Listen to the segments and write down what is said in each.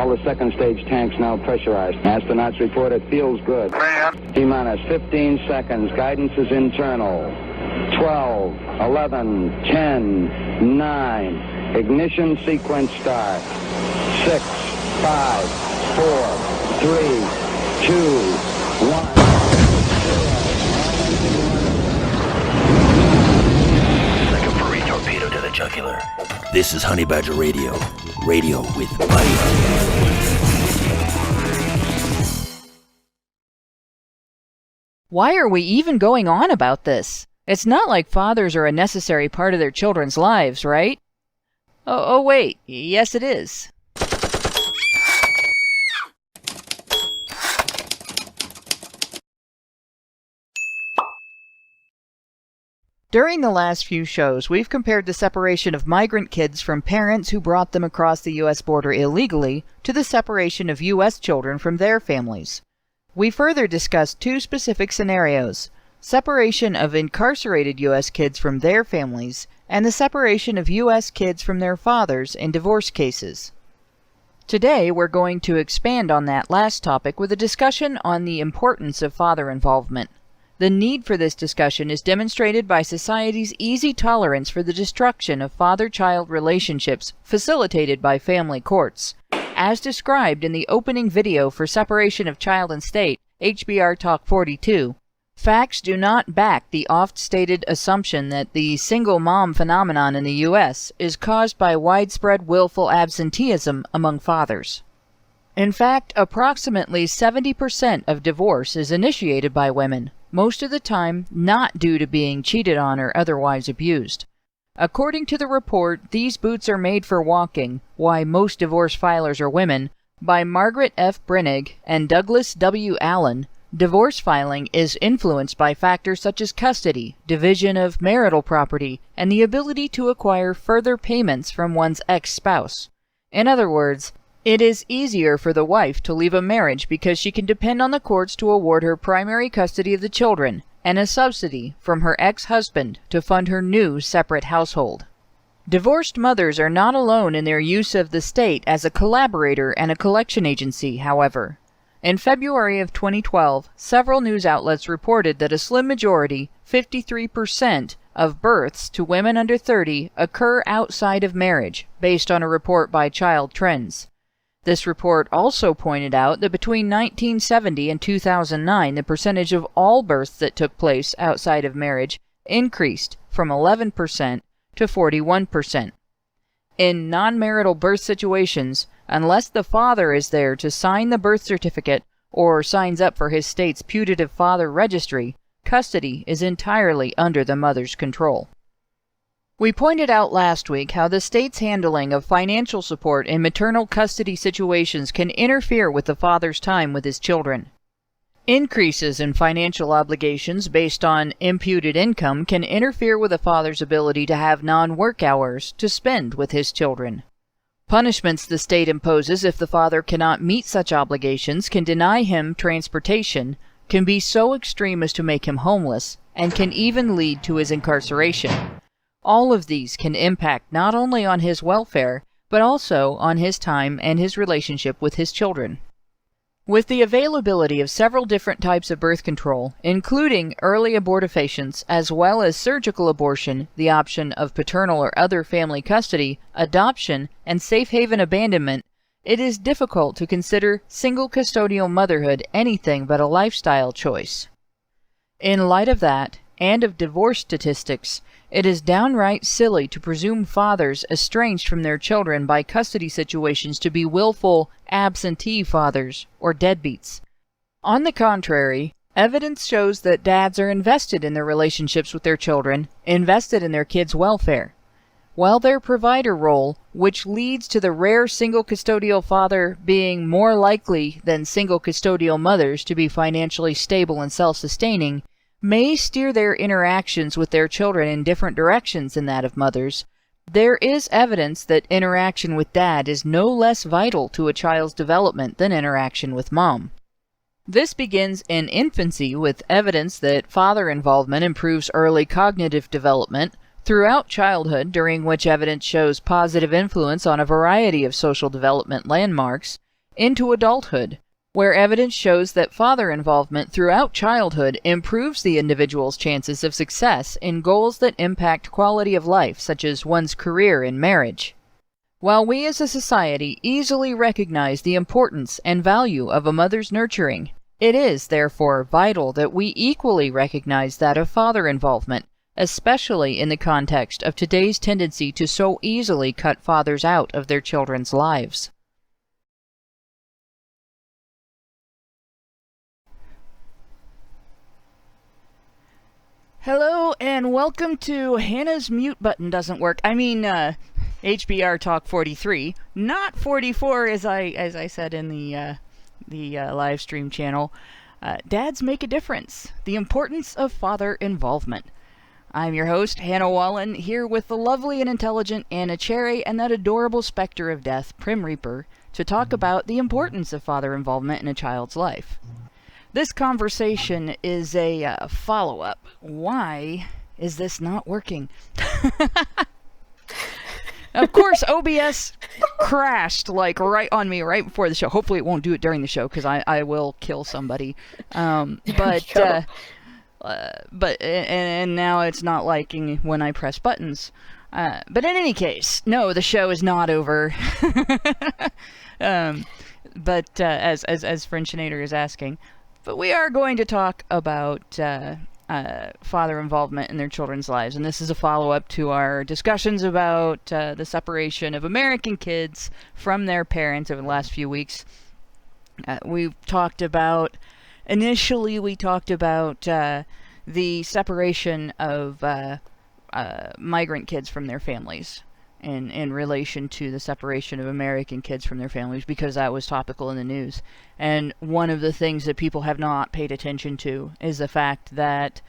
All the second stage tanks now pressurized. Astronauts report it feels good. T-minus 15 seconds. Guidance is internal. 12, 11, 10, 9. Ignition sequence start. 6, 5, 4, 3, 2, 1. Torpedo to the jugular. This is Honey Badger Radio. Radio with Buddy. Why are we even going on about this? It's not like fathers are a necessary part of their children's lives, right? Oh wait. Yes, it is. During the last few shows, we've compared the separation of migrant kids from parents who brought them across the U.S. border illegally to the separation of U.S. children from their families. We further discussed two specific scenarios: separation of incarcerated U.S. kids from their families, and the separation of U.S. kids from their fathers in divorce cases. Today, we're going to expand on that last topic with a discussion on the importance of father involvement. The need for this discussion is demonstrated by society's easy tolerance for the destruction of father-child relationships facilitated by family courts. As described in the opening video for Separation of Child and State, HBR Talk 42, facts do not back the oft-stated assumption that the single mom phenomenon in the U.S. is caused by widespread willful absenteeism among fathers. In fact, approximately 70% of divorce is initiated by women, most of the time not due to being cheated on or otherwise abused. According to the report, These Boots Are Made for Walking, Why Most Divorce Filers Are Women, by Margaret F. Brinig and Douglas W. Allen, divorce filing is influenced by factors such as custody, division of marital property, and the ability to acquire further payments from one's ex-spouse. In other words, it is easier for the wife to leave a marriage because she can depend on the courts to award her primary custody of the children and a subsidy from her ex-husband to fund her new separate household. Divorced mothers are not alone in their use of the state as a collaborator and a collection agency, however. In February of 2012, several news outlets reported that a slim majority, 53%, of births to women under 30 occur outside of marriage, based on a report by Child Trends. This report also pointed out that between 1970 and 2009, the percentage of all births that took place outside of marriage increased from 11% to 41%. In non-marital birth situations, unless the father is there to sign the birth certificate or signs up for his state's putative father registry, custody is entirely under the mother's control. We pointed out last week how the state's handling of financial support in maternal custody situations can interfere with the father's time with his children. Increases in financial obligations based on imputed income can interfere with a father's ability to have non-work hours to spend with his children. Punishments the state imposes if the father cannot meet such obligations can deny him transportation, can be so extreme as to make him homeless, and can even lead to his incarceration. All of these can impact not only on his welfare, but also on his time and his relationship with his children. With the availability of several different types of birth control, including early abortifacients as well as surgical abortion, the option of paternal or other family custody, adoption, and safe haven abandonment, it is difficult to consider single custodial motherhood anything but a lifestyle choice. In light of that, and of divorce statistics, it is downright silly to presume fathers estranged from their children by custody situations to be willful, absentee fathers, or deadbeats. On the contrary, evidence shows that dads are invested in their relationships with their children, invested in their kids' welfare. While their provider role, which leads to the rare single custodial father being more likely than single custodial mothers to be financially stable and self-sustaining, may steer their interactions with their children in different directions than that of mothers, there is evidence that interaction with dad is no less vital to a child's development than interaction with mom. This begins in infancy with evidence that father involvement improves early cognitive development, throughout childhood, during which evidence shows positive influence on a variety of social development landmarks, into adulthood, where evidence shows that father involvement throughout childhood improves the individual's chances of success in goals that impact quality of life, such as one's career and marriage. While we as a society easily recognize the importance and value of a mother's nurturing, it is, therefore, vital that we equally recognize that of father involvement, especially in the context of today's tendency to so easily cut fathers out of their children's lives. Hello and welcome to Hannah's mute button doesn't work. HBR Talk 43, not 44 as I said in the live stream channel. Dads make a difference. The importance of father involvement. I'm your host, Hannah Wallen, here with the lovely and intelligent Anna Cherry and that adorable specter of death, Prim Reaper, to talk about the importance of father involvement in a child's life. This conversation is a follow-up. Why is this not working? Of course, OBS crashed right on me right before the show. Hopefully it won't do it during the show because I will kill somebody. But now it's not liking when I press buttons. But in any case, no, the show is not over. As Frenchinator is asking. But we are going to talk about father involvement in their children's lives, and this is a follow-up to our discussions about the separation of American kids from their parents over the last few weeks. Initially we talked about the separation of migrant kids from their families, in relation to the separation of American kids from their families, because that was topical in the news. And one of the things that people have not paid attention to is the fact that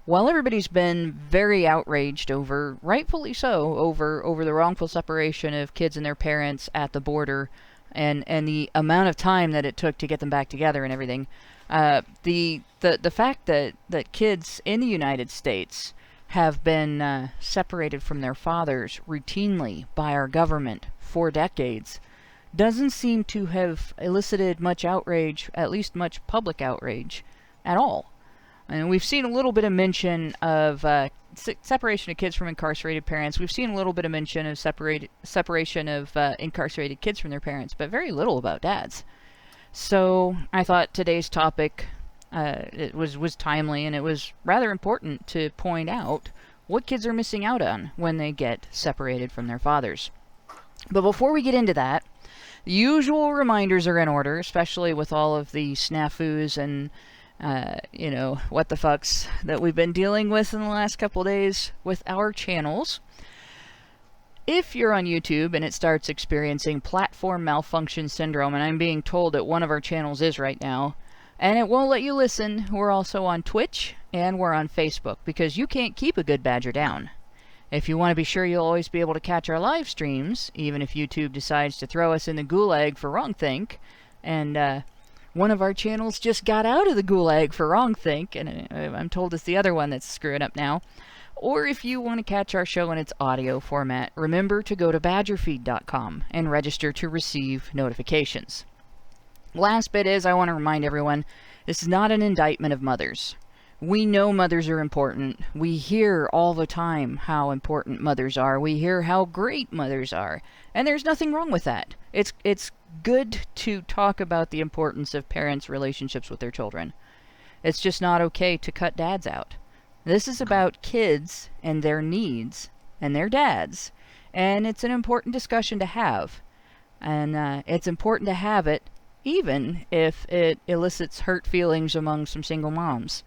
while everybody's been very outraged over, rightfully so, over the wrongful separation of kids and their parents at the border, and the amount of time that it took to get them back together and everything, the fact that kids in the United States have been separated from their fathers routinely by our government for decades doesn't seem to have elicited much outrage, at least much public outrage, at all. And we've seen a little bit of mention of separation of kids from incarcerated parents. We've seen a little bit of mention of separation of incarcerated kids from their parents, but very little about dads. So I thought today's topic it was timely, and it was rather important to point out what kids are missing out on when they get separated from their fathers. But before we get into that, the usual reminders are in order, especially with all of the snafus and what the fucks that we've been dealing with in the last couple of days with our channels. If you're on YouTube and it starts experiencing platform malfunction syndrome, and I'm being told that one of our channels is right now, and it won't let you listen, we're also on Twitch and we're on Facebook, because you can't keep a good badger down. If you want to be sure you'll always be able to catch our live streams, even if YouTube decides to throw us in the gulag for wrongthink, and one of our channels just got out of the gulag for wrongthink, and I'm told it's the other one that's screwing up now. Or if you want to catch our show in its audio format, remember to go to badgerfeed.com and register to receive notifications. Last bit is, I want to remind everyone, this is not an indictment of mothers. We know mothers are important. We hear all the time how important mothers are. We hear how great mothers are. And there's nothing wrong with that. It's good to talk about the importance of parents' relationships with their children. It's just not okay to cut dads out. This is about kids and their needs and their dads. And it's an important discussion to have. And it's important to have it even if it elicits hurt feelings among some single moms.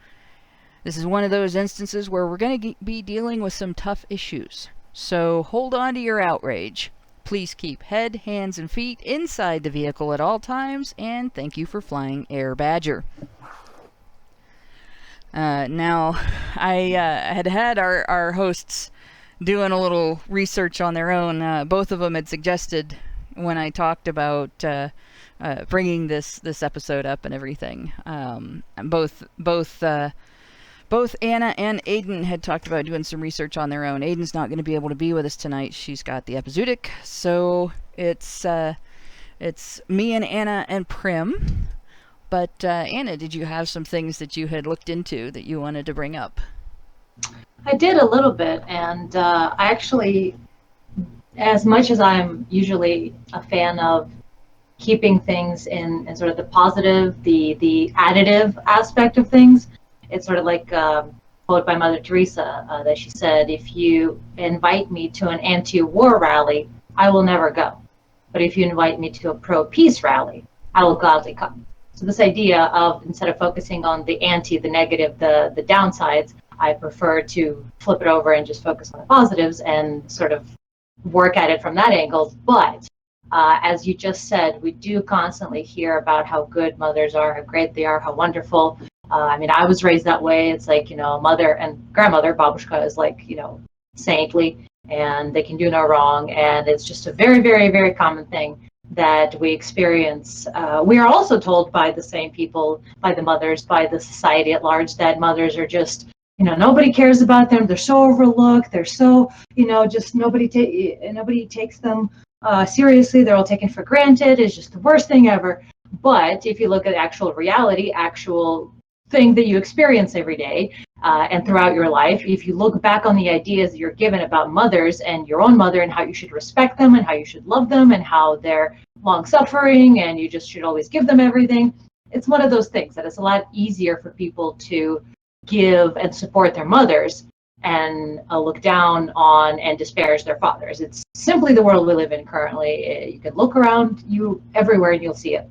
This is one of those instances where we're going to be dealing with some tough issues. So hold on to your outrage. Please keep head, hands, and feet inside the vehicle at all times, and thank you for flying Air Badger. Now, I had our hosts doing a little research on their own. Both of them had suggested when I talked about bringing this episode up and everything. Both Anna and Aiden had talked about doing some research on their own. Aiden's not going to be able to be with us tonight. She's got the epizootic, so it's It's me and Anna and Prim. But Anna, did you have some things that you had looked into that you wanted to bring up? I did a little bit, and I actually, as much as I'm usually a fan of keeping things in sort of the positive, the additive aspect of things, it's sort of like a quote by Mother Teresa that she said, if you invite me to an anti-war rally, I will never go. But if you invite me to a pro-peace rally, I will gladly come. So this idea of, instead of focusing on the anti, the negative, the downsides, I prefer to flip it over and just focus on the positives and sort of work at it from that angle. But as you just said, we do constantly hear about how good mothers are, how great they are, how wonderful. I mean, I was raised that way. It's like, mother and grandmother, babushka, is like, saintly, and they can do no wrong. And it's just a very, very, very common thing that we experience. We are also told by the same people, by the mothers, by the society at large, that mothers are just, nobody cares about them. They're so overlooked. They're so, just nobody takes them seriously. They're all taken for granted. It's just the worst thing ever. But if you look at actual reality, actual thing that you experience every day and throughout your life, if you look back on the ideas you're given about mothers and your own mother and how you should respect them and how you should love them and how they're long-suffering and you just should always give them everything, it's one of those things that it's a lot easier for people to give and support their mothers and look down on and disparage their fathers. It's simply the world we live in currently. You can look around you everywhere and you'll see it.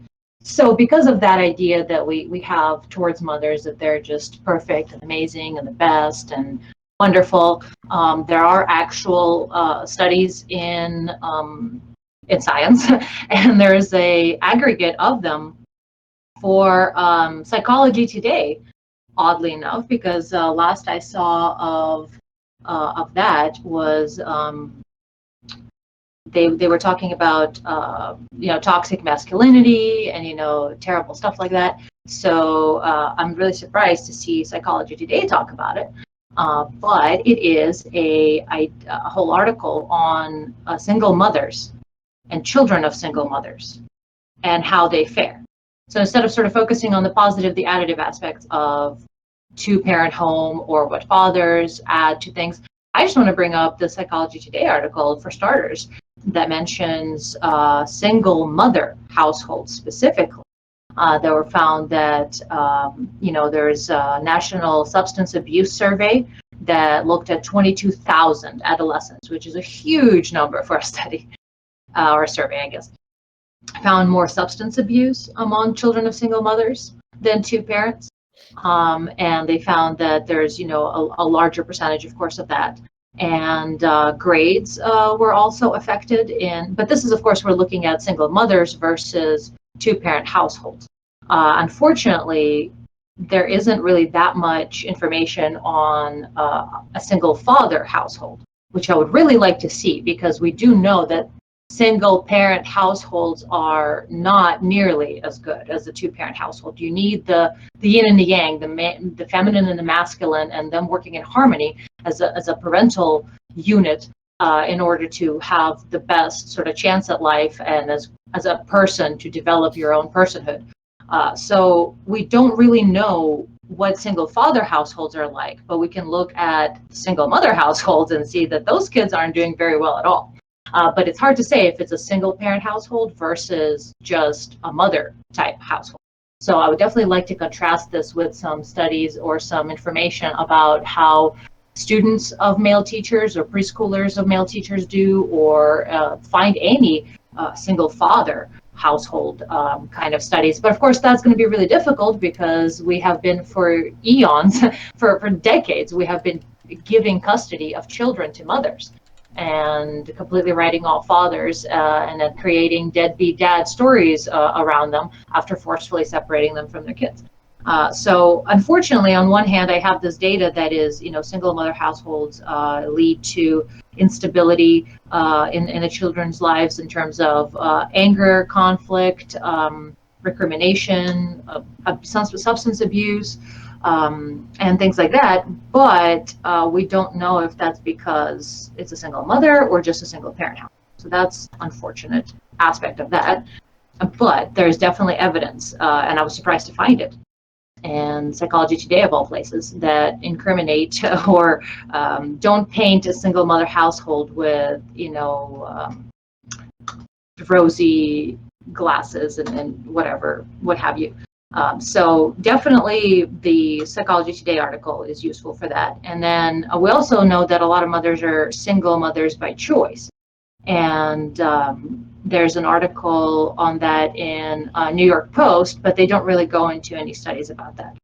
So because of that idea that we have towards mothers, that they're just perfect and amazing and the best and wonderful, there are actual studies in science, and there's a aggregate of them for Psychology Today, oddly enough, because last I saw of that was they were talking about toxic masculinity and terrible stuff like that. So I'm really surprised to see Psychology Today talk about it. But it is a whole article on single mothers and children of single mothers and how they fare. So instead of sort of focusing on the positive, the additive aspects of two-parent home or what fathers add to things, I just want to bring up the Psychology Today article, for starters, that mentions single mother households specifically. They were found that, there's a National Substance Abuse Survey that looked at 22,000 adolescents, which is a huge number for a study, or a survey, I guess. Found more substance abuse among children of single mothers than two parents. And they found that there's, a larger percentage, of course, of that. And grades were also affected but this is, of course, we're looking at single mothers versus two-parent households. Unfortunately, there isn't really that much information on a single father household, which I would really like to see, because we do know that single parent households are not nearly as good as the two-parent household. You need the yin and the yang, the feminine and the masculine, and them working in harmony as a parental unit in order to have the best sort of chance at life and as a person to develop your own personhood. So we don't really know what single father households are like, but we can look at single mother households and see that those kids aren't doing very well at all. But it's hard to say if it's a single parent household versus just a mother type household. So I would definitely like to contrast this with some studies or some information about how students of male teachers or preschoolers of male teachers do, or find any single father household kind of studies. But of course, that's going to be really difficult because we have been for eons, for decades, we have been giving custody of children to mothers and completely writing off fathers and then creating deadbeat dad stories around them after forcefully separating them from their kids. So unfortunately, on one hand, I have this data that is, single mother households lead to instability in the children's lives in terms of anger, conflict, recrimination, substance abuse, and things like that. But we don't know if that's because it's a single mother or just a single parent house. So that's unfortunate aspect of that. But there's definitely evidence, and I was surprised to find it, and Psychology Today of all places, that incriminate or don't paint a single mother household with, rosy glasses and whatever, what have you. So definitely the Psychology Today article is useful for that. And then we also know that a lot of mothers are single mothers by choice. And there's an article on that in New York Post, but they don't really go into any studies about that.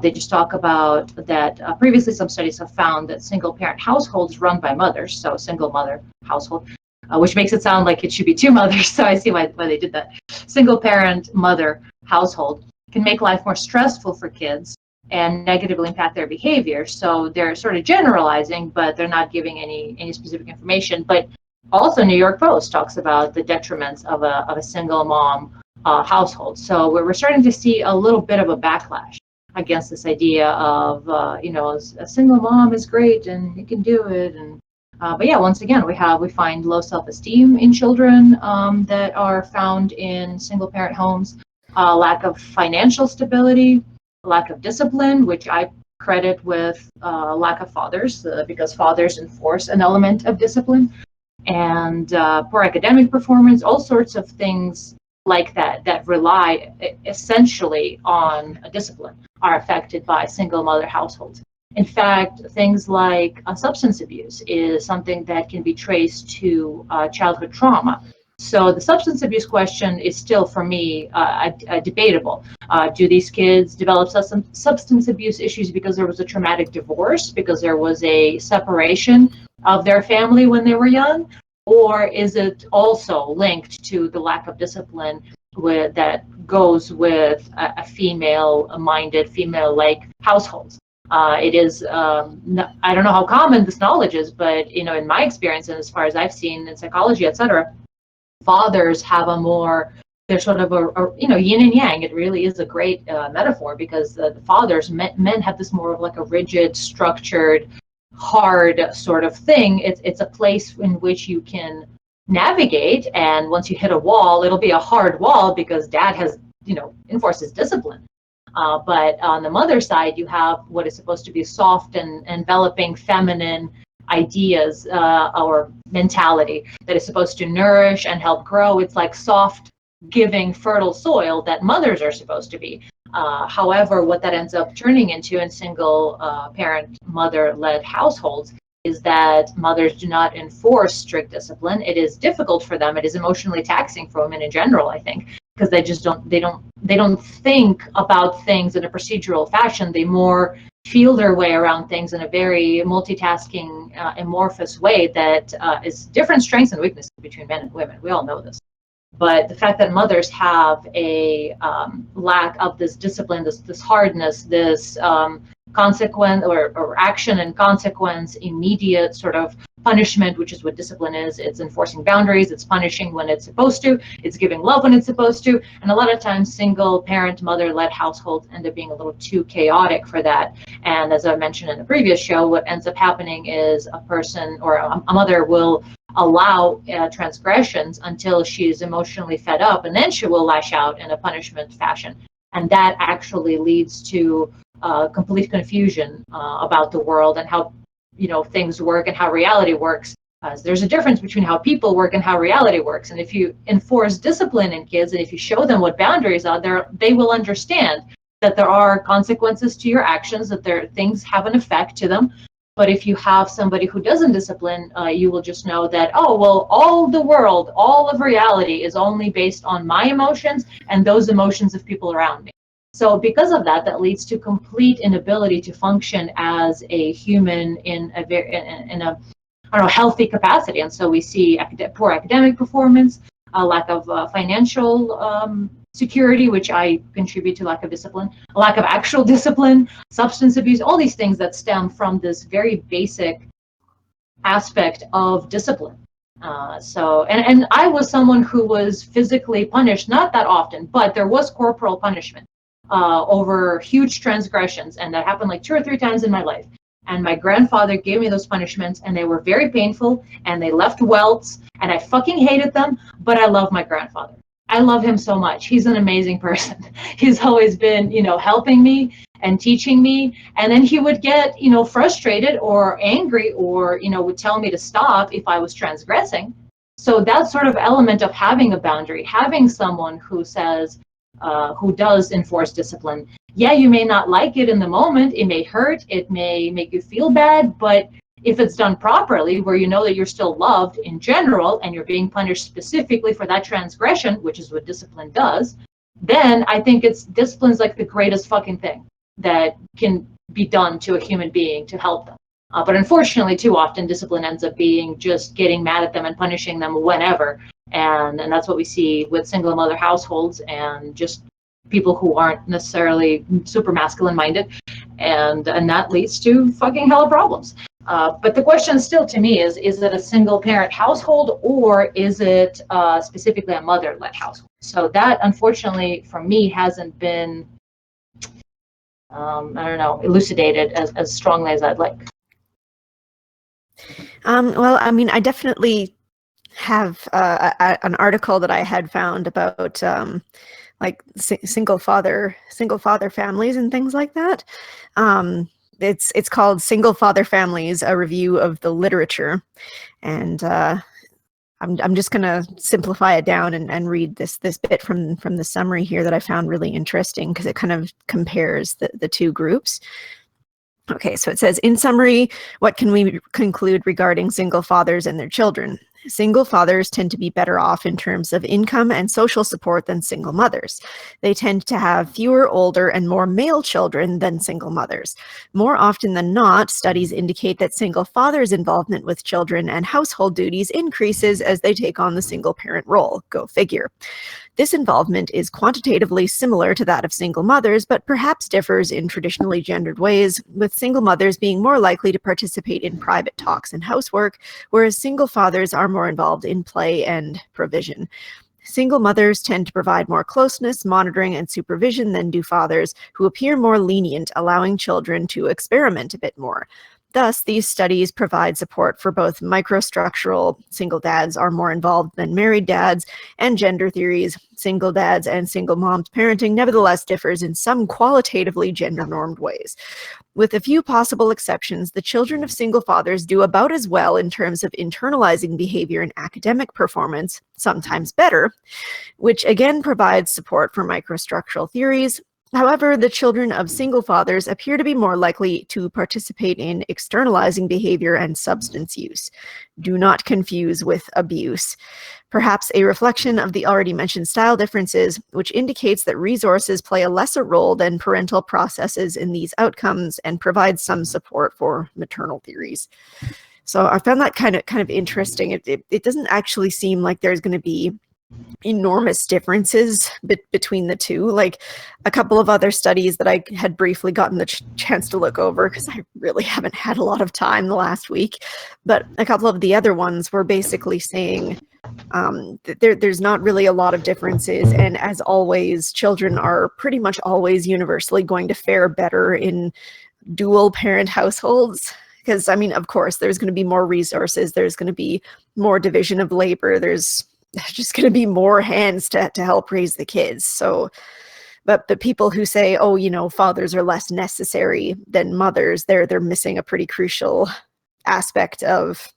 They just talk about that previously some studies have found that single parent households run by mothers, so single mother household, which makes it sound like it should be two mothers, so I see why they did that. Single parent mother household can make life more stressful for kids and negatively impact their behavior. So they're sort of generalizing, but they're not giving any specific information. But also New York Post talks about the detriments of a single mom household. So we're starting to see a little bit of a backlash against this idea of, a single mom is great and you can do it. And but yeah, once again, we find low self-esteem in children that are found in single-parent homes, lack of financial stability, lack of discipline, which I credit with lack of fathers, because fathers enforce an element of discipline, and poor academic performance, all sorts of things like that rely essentially on a discipline are affected by single mother households. In fact, things like substance abuse is something that can be traced to childhood trauma. So the substance abuse question is still, for me, debatable. Do these kids develop substance abuse issues because there was a traumatic divorce, because there was a separation of their family when they were young? Or is it also linked to the lack of discipline that goes with a female-minded, female-like households? It is, I don't know how common this knowledge is, but in my experience and as far as I've seen in psychology, etc., fathers have they're sort of a yin and yang. It really is a great metaphor, because the fathers, men have this more of like a rigid, structured, hard sort of thing. It's a place in which you can navigate, and once you hit a wall, it'll be a hard wall because dad has enforces discipline. But on the mother side, you have what is supposed to be soft and enveloping feminine ideas or mentality that is supposed to nourish and help grow. It's like soft, giving, fertile soil that mothers are supposed to be. However, what that ends up turning into in single parent mother-led households is that mothers do not enforce strict discipline. It is difficult for them. It is emotionally taxing for women in general, I think, because they just don't think about things in a procedural fashion. They more feel their way around things in a very multitasking, amorphous way that is different strengths and weaknesses between men and women. We all know this. But the fact that mothers have a lack of this discipline, this hardness, this consequence or action and consequence, immediate sort of punishment, which is what discipline is. It's enforcing boundaries, it's punishing when it's supposed to, it's giving love when it's supposed to. And a lot of times single parent mother-led households end up being a little too chaotic for that. And as I mentioned in the previous show, what ends up happening is a person or a mother will allow transgressions until she's emotionally fed up, and then she will lash out in a punishment fashion. And that actually leads to complete confusion about the world and how things work and how reality works. There's a difference between how people work and how reality works. And if you enforce discipline in kids, and if you show them what boundaries are there, they will understand that there are consequences to your actions, that things have an effect to them. But if you have somebody who doesn't discipline, you will just know that, oh, well, all the world, all of reality is only based on my emotions and those emotions of people around me. So because of that, that leads to complete inability to function as a human in a healthy capacity. And so we see poor academic performance, a lack of financial security, which I contribute to lack of discipline, a lack of actual discipline, substance abuse, all these things that stem from this very basic aspect of discipline. And I was someone who was physically punished, not that often, but there was corporal punishment over huge transgressions, and that happened like 2 or 3 times in my life. And my grandfather gave me those punishments, and they were very painful, and they left welts, and I fucking hated them, but I love my grandfather. I love him so much. He's an amazing person. He's always been, helping me and teaching me. And then he would get, frustrated or angry or, would tell me to stop if I was transgressing. So that sort of element of having a boundary, having someone who says, who does enforce discipline. Yeah, you may not like it in the moment. It may hurt. It may make you feel bad. But if it's done properly, where you know that you're still loved in general and you're being punished specifically for that transgression, which is what discipline does, then I think discipline's like the greatest fucking thing that can be done to a human being to help them. But unfortunately, too often, discipline ends up being just getting mad at them and punishing them whenever. And that's what we see with single mother households and just people who aren't necessarily super masculine minded. And that leads to fucking hella problems. But the question still to me is it a single parent household or is it specifically a mother-led household? So that, unfortunately, for me, hasn't been, elucidated as strongly as I'd like. Well, I mean, I definitely have an article that I had found about single father families and things like that. It's called Single Father Families, a review of the literature, and I'm just going to simplify it down and read this bit from the summary here that I found really interesting because it kind of compares the two groups. Okay, so it says, in summary, what can we conclude regarding single fathers and their children? Single fathers tend to be better off in terms of income and social support than single mothers. They tend to have fewer older and more male children than single mothers. More often than not, studies indicate that single fathers' involvement with children and household duties increases as they take on the single parent role. Go figure. This involvement is quantitatively similar to that of single mothers, but perhaps differs in traditionally gendered ways, with single mothers being more likely to participate in private talks and housework, whereas single fathers are more involved in play and provision. Single mothers tend to provide more closeness, monitoring, and supervision than do fathers, who appear more lenient, allowing children to experiment a bit more. Thus, these studies provide support for both microstructural single dads are more involved than married dads, and gender theories, single dads and single moms parenting nevertheless differs in some qualitatively gender-normed ways. With a few possible exceptions, the children of single fathers do about as well in terms of internalizing behavior and academic performance, sometimes better, which again provides support for microstructural theories. However, the children of single fathers appear to be more likely to participate in externalizing behavior and substance use. Do not confuse with abuse. Perhaps a reflection of the already mentioned style differences, which indicates that resources play a lesser role than parental processes in these outcomes and provides some support for maternal theories. So I found that kind of interesting. It doesn't actually seem like there's going to be enormous differences between the two. Like a couple of other studies that I had briefly gotten the chance to look over because I really haven't had a lot of time the last week, but a couple of the other ones were basically saying there's not really a lot of differences, and as always, children are pretty much always universally going to fare better in dual parent households. Because, I mean, of course, there's going to be more resources, there's going to be more division of labor, there's just going to be more hands to help raise the kids. So, but the people who say, oh, fathers are less necessary than mothers, they're missing a pretty crucial aspect of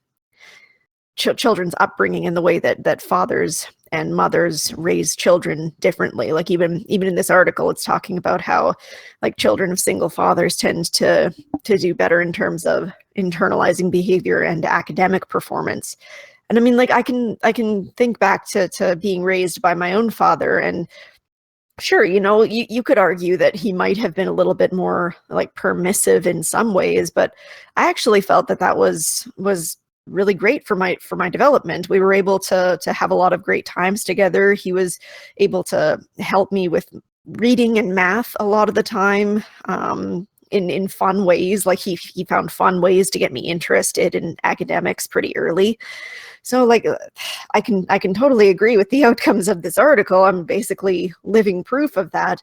children's upbringing and the way that fathers and mothers raise children differently. Like even in this article, it's talking about how like children of single fathers tend to do better in terms of internalizing behavior and academic performance. And I mean, like I can think back to being raised by my own father, and sure, you could argue that he might have been a little bit more like permissive in some ways, but I actually felt that was really great for my development. We were able to have a lot of great times together. He was able to help me with reading and math a lot of the time. In fun ways, like he found fun ways to get me interested in academics pretty early. So like I can totally agree with the outcomes of this article. I'm basically living proof of that.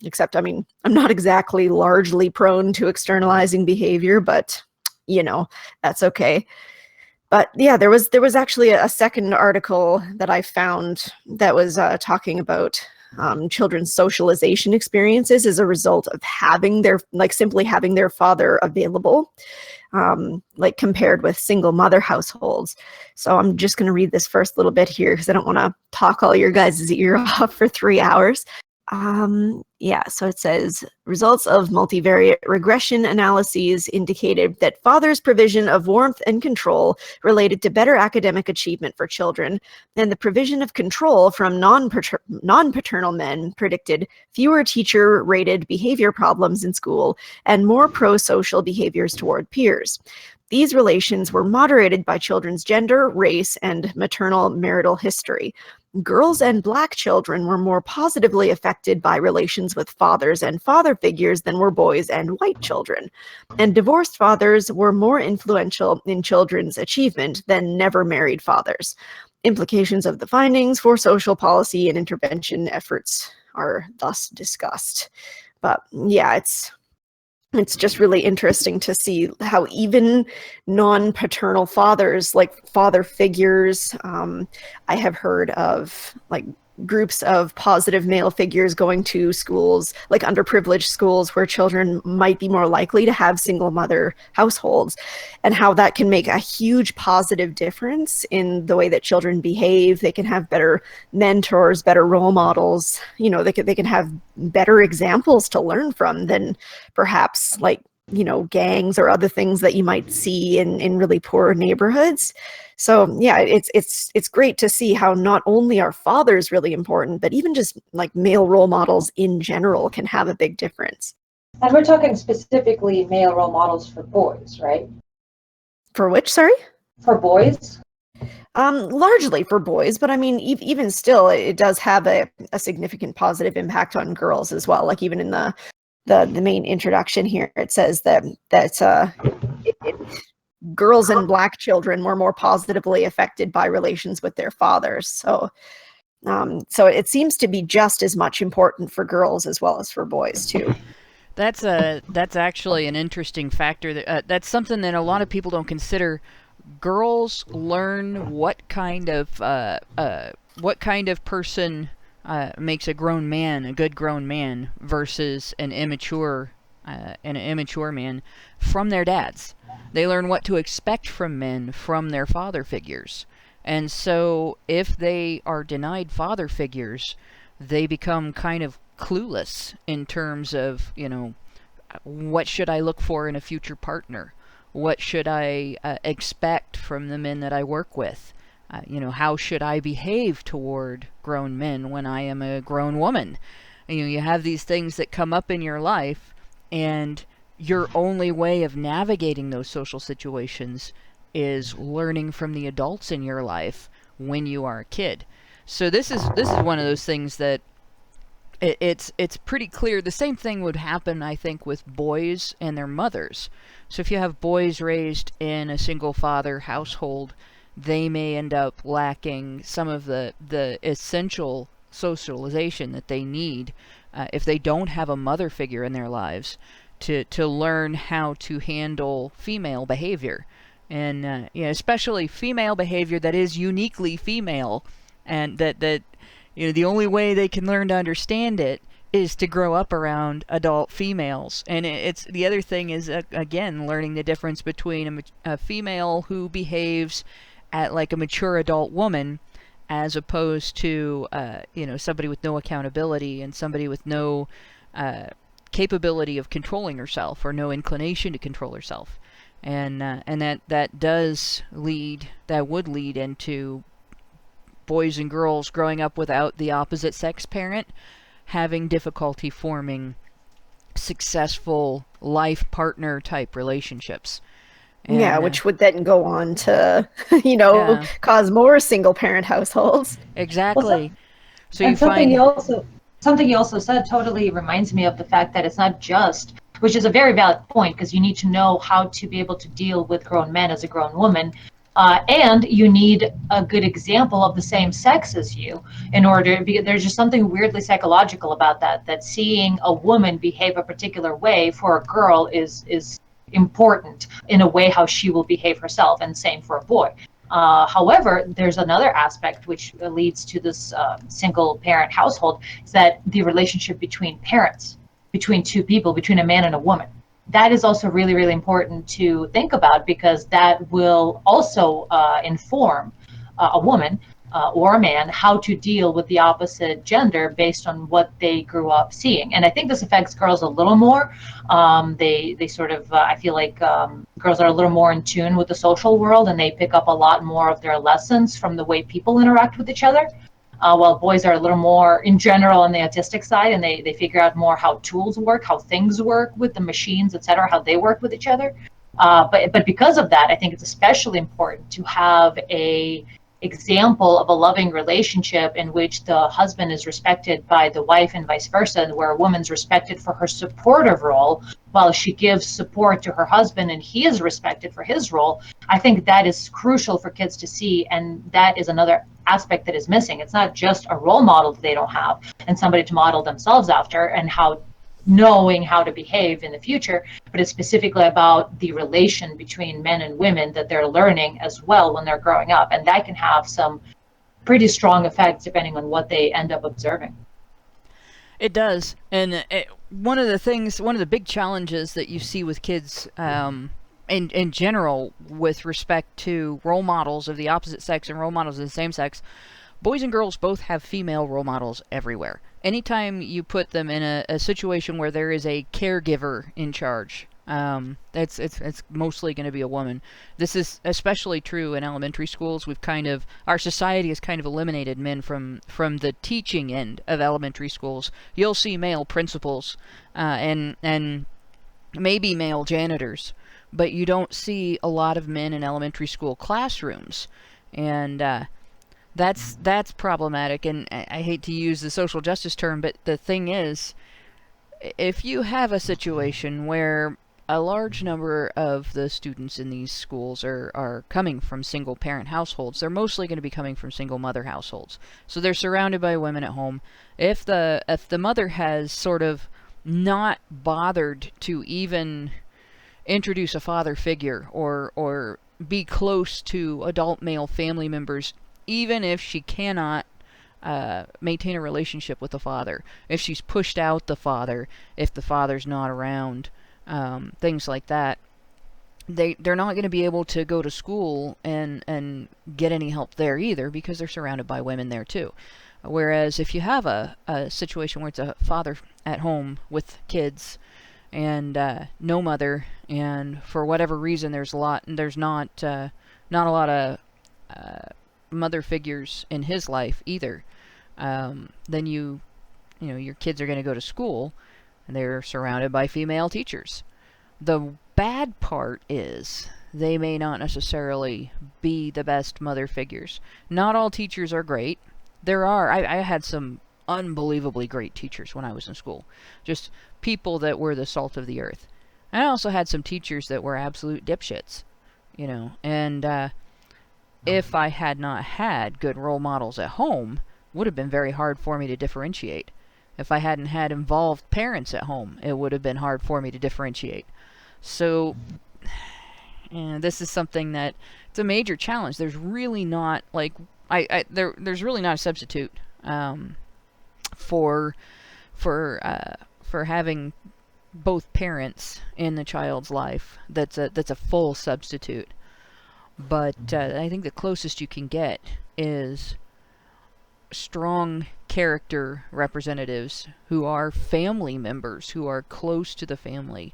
Except, I mean, I'm not exactly largely prone to externalizing behavior, but that's okay. But yeah, there was actually a second article that I found that was talking about children's socialization experiences as a result of simply having their father available, like compared with single mother households. So I'm just going to read this first little bit here because I don't want to talk all your guys' ear off for 3 hours. So it says, results of multivariate regression analyses indicated that father's provision of warmth and control related to better academic achievement for children, and the provision of control from non-paternal men predicted fewer teacher-rated behavior problems in school and more pro-social behaviors toward peers. These relations were moderated by children's gender, race, and maternal marital history. Girls and Black children were more positively affected by relations with fathers and father figures than were boys and white children. And divorced fathers were more influential in children's achievement than never married fathers. Implications of the findings for social policy and intervention efforts are thus discussed. But yeah, it's just really interesting to see how even non-paternal fathers, like father figures, I have heard of like groups of positive male figures going to schools, like underprivileged schools where children might be more likely to have single mother households, and how that can make a huge positive difference in the way that children behave. They can have better mentors, better role models. They can have better examples to learn from than perhaps like gangs or other things that you might see in really poor neighborhoods. So yeah, it's great to see how not only are fathers really important, but even just like male role models in general can have a big difference. And we're talking specifically male role models for boys, right? For which, sorry? For boys? Largely for boys, but I mean, even still, it does have a significant positive impact on girls as well. Like even in the main introduction here, it says that girls and Black children were more positively affected by relations with their fathers. So it seems to be just as much important for girls as well as for boys too. That's actually an interesting factor. That's something that a lot of people don't consider. Girls learn what kind of person makes a grown man a good grown man versus an immature man from their dads. They learn what to expect from men from their father figures. And so if they are denied father figures, they become kind of clueless in terms of, what should I look for in a future partner? What should I expect from the men that I work with? How should I behave toward grown men when I am a grown woman? You have these things that come up in your life, and your only way of navigating those social situations is learning from the adults in your life when you are a kid. So this is one of those things that it's pretty clear. The same thing would happen, I think, with boys and their mothers. So if you have boys raised in a single father household, they may end up lacking some of the essential socialization that they need if they don't have a mother figure in their lives to learn how to handle female behavior. And especially female behavior that is uniquely female, and that the only way they can learn to understand it is to grow up around adult females. And it's the other thing is, again, learning the difference between a female who behaves at like a mature adult woman as opposed to somebody with no accountability and somebody with no capability of controlling herself or no inclination to control herself. And that would lead into boys and girls growing up without the opposite sex parent having difficulty forming successful life partner type relationships. And, which would then go on to, cause more single parent households. Exactly. Something you also said totally reminds me of the fact that it's not just, which is a very valid point, because you need to know how to be able to deal with grown men as a grown woman. And you need a good example of the same sex as you in order, because there's just something weirdly psychological about that seeing a woman behave a particular way for a girl is important in a way how she will behave herself, and same for a boy. However, there's another aspect which leads to this single parent household, is that the relationship between parents, between two people, between a man and a woman. That is also really, really important to think about, because that will also inform a woman or a man how to deal with the opposite gender based on what they grew up seeing. And I think this affects girls a little more. They sort of, I feel like girls are a little more in tune with the social world, and they pick up a lot more of their lessons from the way people interact with each other. While boys are a little more in general on the autistic side, and they figure out more how tools work, how things work with the machines, etc., how they work with each other. But because of that, I think it's especially important to have a example of a loving relationship in which the husband is respected by the wife and vice versa, and where a woman's respected for her supportive role while she gives support to her husband and he is respected for his role. I think that is crucial for kids to see, and that is another aspect that is missing. It's not just a role model that they don't have and somebody to model themselves after and how knowing how to behave in the future, but it's specifically about the relation between men and women that they're learning as well when they're growing up. And that can have some pretty strong effects depending on what they end up observing. It does. And one of the big challenges that you see with kids in general with respect to role models of the opposite sex and role models of the same sex, boys and girls both have female role models everywhere. Anytime you put them in a situation where there is a caregiver in charge, it's mostly going to be a woman. This is especially true in elementary schools. Our society has kind of eliminated men from the teaching end of elementary schools. You'll see male principals and maybe male janitors, but you don't see a lot of men in elementary school classrooms, and that's problematic. And I hate to use the social justice term, but the thing is, if you have a situation where a large number of the students in these schools are coming from single parent households, they're mostly going to be coming from single mother households. So they're surrounded by women at home. If the mother has sort of not bothered to even introduce a father figure or be close to adult male family members, even if she cannot maintain a relationship with the father, if she's pushed out the father, if the father's not around, things like that, they're not going to be able to go to school and get any help there either, because they're surrounded by women there too. Whereas if you have a situation where it's a father at home with kids and no mother, and for whatever reason there's not a lot of mother figures in his life either, then your kids are going to go to school and they're surrounded by female teachers. The bad part is they may not necessarily be the best mother figures. Not all teachers are great. I had some unbelievably great teachers when I was in school, just people that were the salt of the earth. I also had some teachers that were absolute dipshits, and if I had not had good role models at home, it would have been very hard for me to differentiate. If I hadn't had involved parents at home, it would have been hard for me to differentiate. So, this is something that it's a major challenge. There's really not there's really not a substitute for having both parents in the child's life. That's a full substitute. But I think the closest you can get is strong character representatives who are family members, who are close to the family,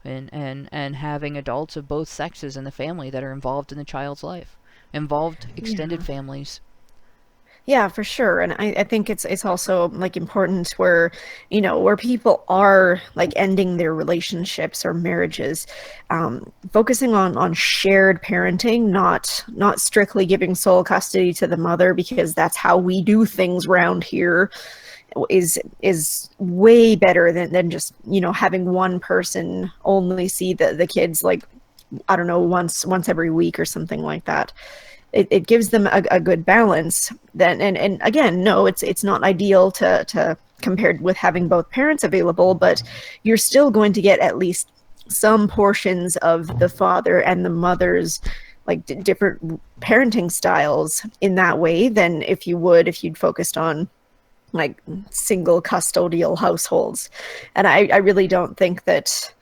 and having adults of both sexes in the family that are involved in the child's life, involved extended families. Yeah, for sure. And I think it's also important where, where people are ending their relationships or marriages, focusing on shared parenting, not strictly giving sole custody to the mother, because that's how we do things around here, is way better than just, having one person only see the kids I don't know, once every week or something like that. It gives them a good balance then, and again, no, it's not ideal to compared with having both parents available, but you're still going to get at least some portions of the father and the mother's like different parenting styles in that way than if you'd focused on like single custodial households. And I really don't think that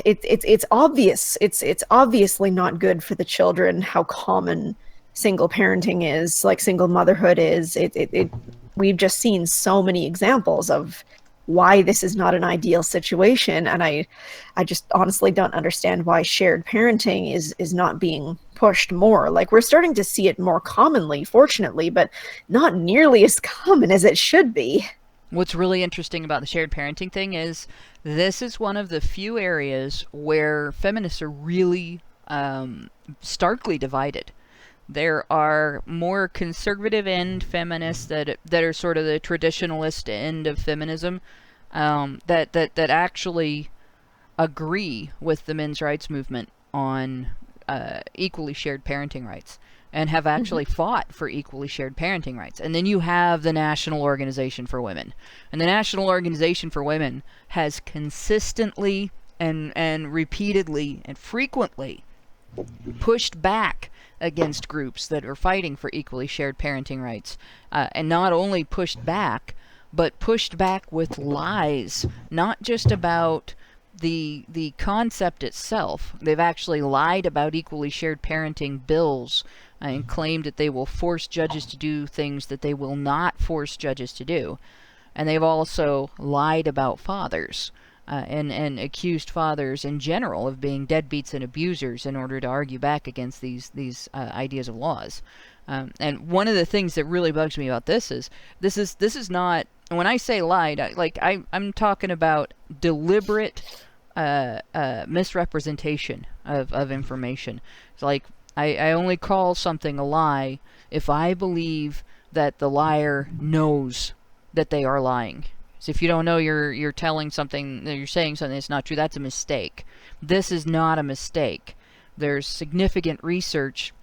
it's obvious. It's obviously not good for the children how common single parenting is, like single motherhood is. We've just seen so many examples of why this is not an ideal situation, and I just honestly don't understand why shared parenting is not being pushed more. Like, we're starting to see it more commonly, fortunately, but not nearly as common as it should be. What's really interesting about the shared parenting thing is this is one of the few areas where feminists are really starkly divided. There are more conservative end feminists that are sort of the traditionalist end of feminism that actually agree with the men's rights movement on equally shared parenting rights and have actually fought for equally shared parenting rights. And then you have the National Organization for Women. And the National Organization for Women has consistently and repeatedly and frequently pushed back against groups that are fighting for equally shared parenting rights. And not only pushed back, but pushed back with lies, not just about the concept itself. They've actually lied about equally shared parenting bills and claimed that they will force judges to do things that they will not force judges to do. And they've also lied about fathers and accused fathers in general of being deadbeats and abusers in order to argue back against these ideas of laws. And one of the things that really bugs me about this is not, when I say lied, I'm talking about deliberate misrepresentation of information. It's like, I only call something a lie if I believe that the liar knows that they are lying. So if you don't know you're telling something, you're saying something that's not true, that's a mistake. This is not a mistake. There's significant research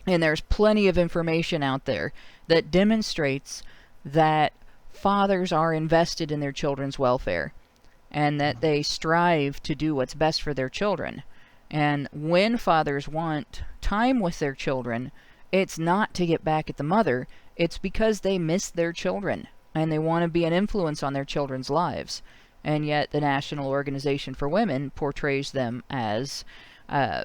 and there's plenty of information out there that demonstrates that fathers are invested in their children's welfare and that they strive to do what's best for their children. And when fathers want time with their children, it's not to get back at the mother, it's because they miss their children and they want to be an influence on their children's lives. And yet the National Organization for Women portrays them as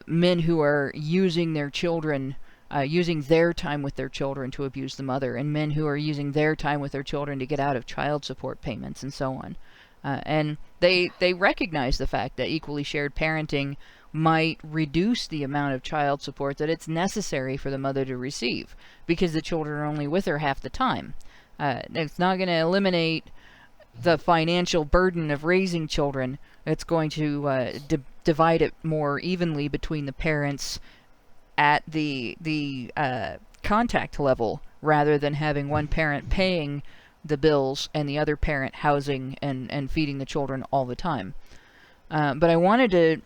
men who are using their children, using their time with their children to abuse the mother, and men who are using their time with their children to get out of child support payments and so on. And they recognize the fact that equally shared parenting might reduce the amount of child support that it's necessary for the mother to receive because the children are only with her half the time. It's not going to eliminate the financial burden of raising children. It's going to divide it more evenly between the parents at the contact level, rather than having one parent paying the bills and the other parent housing and feeding the children all the time. But I wanted to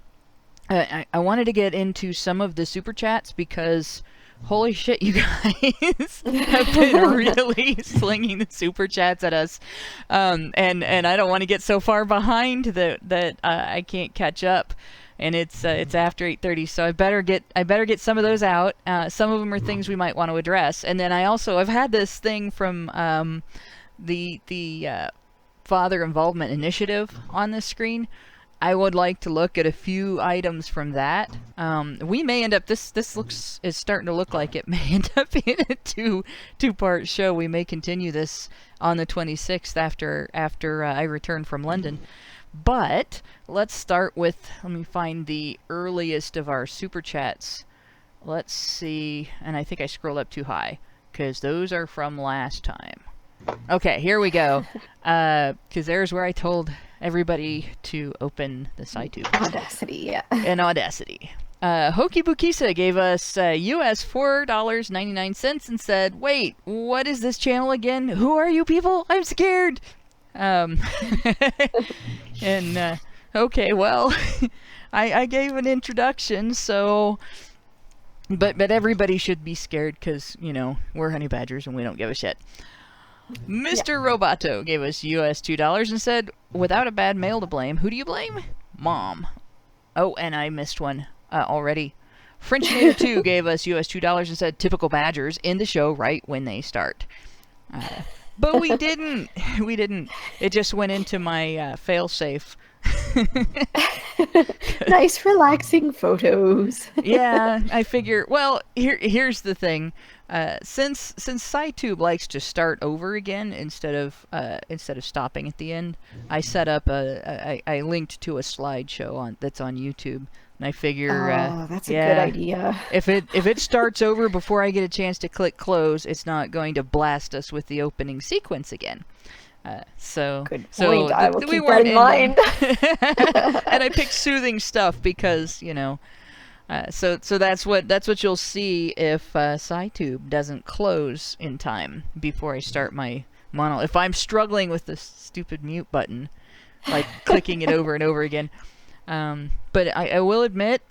get into some of the super chats because holy shit, you guys have been really slinging the super chats at us, and I don't want to get so far behind that I can't catch up. And it's after 8:30, so I better get some of those out. Some of them are things we might want to address, and then I've had this thing from the Father Involvement Initiative on the screen. I would like to look at a few items from that. We may end up, this is starting to look like it may end up being a two-part show. We may continue this on the 26th after I return from London. But let's start with, let me find the earliest of our super chats. Let's see, and I think I scrolled up too high because those are from last time. Okay, here we go. Because there's where I told everybody to open the SciTube. Audacity, yeah. In Audacity. Hoki Bukisa gave us US $4.99 and said, wait, what is this channel again? Who are you people? I'm scared. And, okay, well, I gave an introduction, so, but everybody should be scared because, you know, we're honey badgers and we don't give a shit. Mr. Roboto gave us US $2 and said, without a bad male to blame, who do you blame? Mom. Oh, and I missed one already. Frenchinator 2 gave us US $2 and said, typical Badgers, in the show right when they start. But we didn't. We didn't. It just went into my fail-safe. Nice, relaxing photos. Yeah, I figure. Well, here's the thing. Since SciTube likes to start over again instead of stopping at the end, I set up I linked to a slideshow that's on YouTube, and I figure. That's a good idea. If it starts over before I get a chance to click close, it's not going to blast us with the opening sequence again. Good point. I will we keep weren't that in mind. And I picked soothing stuff because, you know, so that's what you'll see if SciTube doesn't close in time before I start my monologue. If I'm struggling with this stupid mute button, like clicking it over and over again. But I will admit,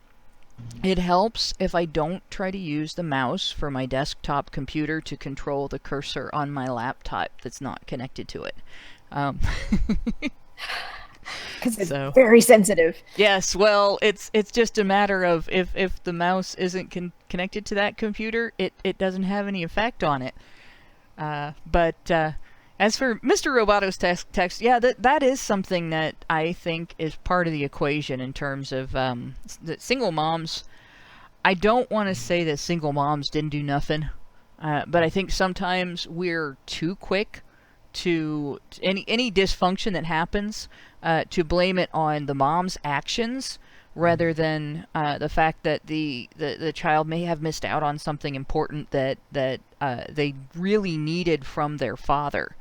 it helps if I don't try to use the mouse for my desktop computer to control the cursor on my laptop that's not connected to it. Because it's very sensitive. Yes, well, it's just a matter of if the mouse isn't connected to that computer, it doesn't have any effect on it. But as for Mr. Roboto's text, yeah, that is something that I think is part of the equation in terms of the single moms. I don't want to say that single moms didn't do nothing, but I think sometimes we're too quick to any dysfunction that happens to blame it on the mom's actions rather than the fact that the child may have missed out on something important that they really needed from their father.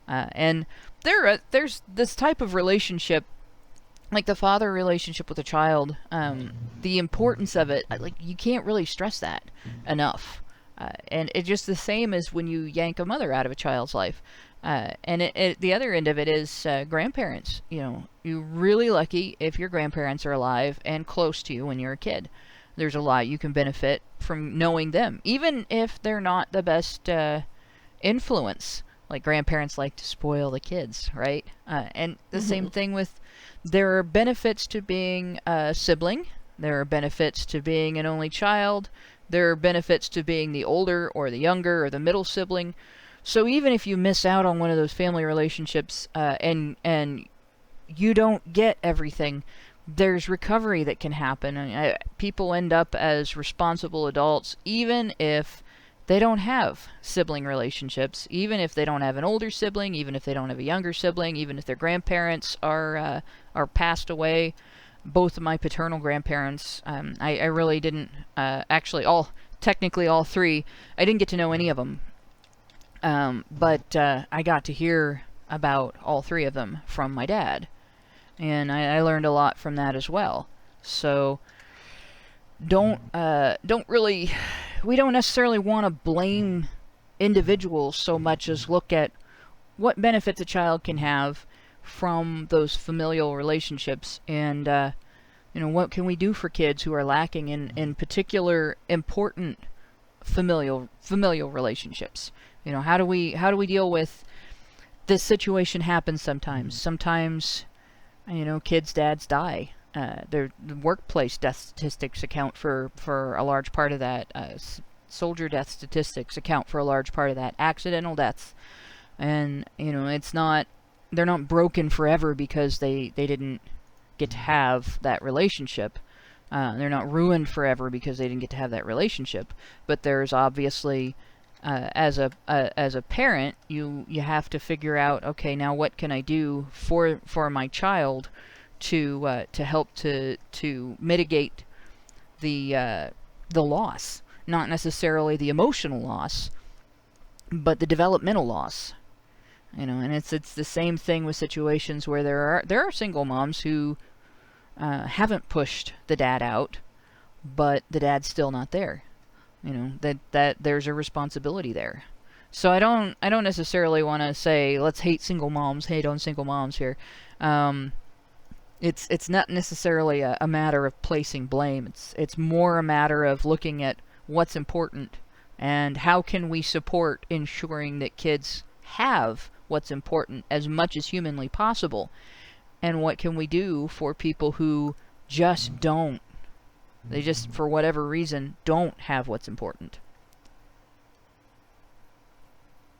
And there's this type of relationship, like the father relationship with a child, the importance of it, like you can't really stress that enough. And it's just the same as when you yank a mother out of a child's life. And the other end of it is grandparents. You know, you're really lucky if your grandparents are alive and close to you when you're a kid. There's a lot you can benefit from knowing them, even if they're not the best influence. Like grandparents like to spoil the kids, right? And the same thing with, there are benefits to being a sibling. There are benefits to being an only child. There are benefits to being the older or the younger or the middle sibling. So even if you miss out on one of those family relationships and you don't get everything, there's recovery that can happen. People end up as responsible adults even if they don't have sibling relationships, even if they don't have an older sibling, even if they don't have a younger sibling, even if their grandparents are passed away. Both of my paternal grandparents, I really didn't, actually technically all three, I didn't get to know any of them. But I got to hear about all three of them from my dad. And I learned a lot from that as well. So we don't necessarily want to blame individuals so much as look at what benefits a child can have from those familial relationships, and what can we do for kids who are lacking in particular important familial relationships. How do we deal with this situation? Happens sometimes kids' dads die. The workplace death statistics account for a large part of that. Soldier death statistics account for a large part of that. Accidental deaths, and they're not broken forever because they didn't get to have that relationship. They're not ruined forever because they didn't get to have that relationship. But there's obviously, as a parent, you have to figure out, okay, now what can I do for my child to help to mitigate the loss, not necessarily the emotional loss, but the developmental loss. And it's the same thing with situations where there are single moms who haven't pushed the dad out, but the dad's still not there. That there's a responsibility there. So I don't necessarily want to say let's hate on single moms here. It's not necessarily a matter of placing blame. It's more a matter of looking at what's important and how can we support ensuring that kids have what's important as much as humanly possible, and what can we do for people who just don't. They just, for whatever reason, don't have what's important.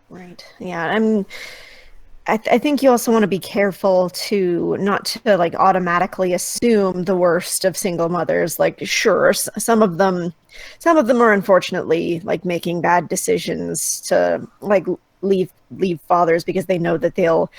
Right. Yeah. I think you also want to be careful to not to like automatically assume the worst of single mothers. Like, sure, some of them are unfortunately like making bad decisions to like leave fathers because they know that they'll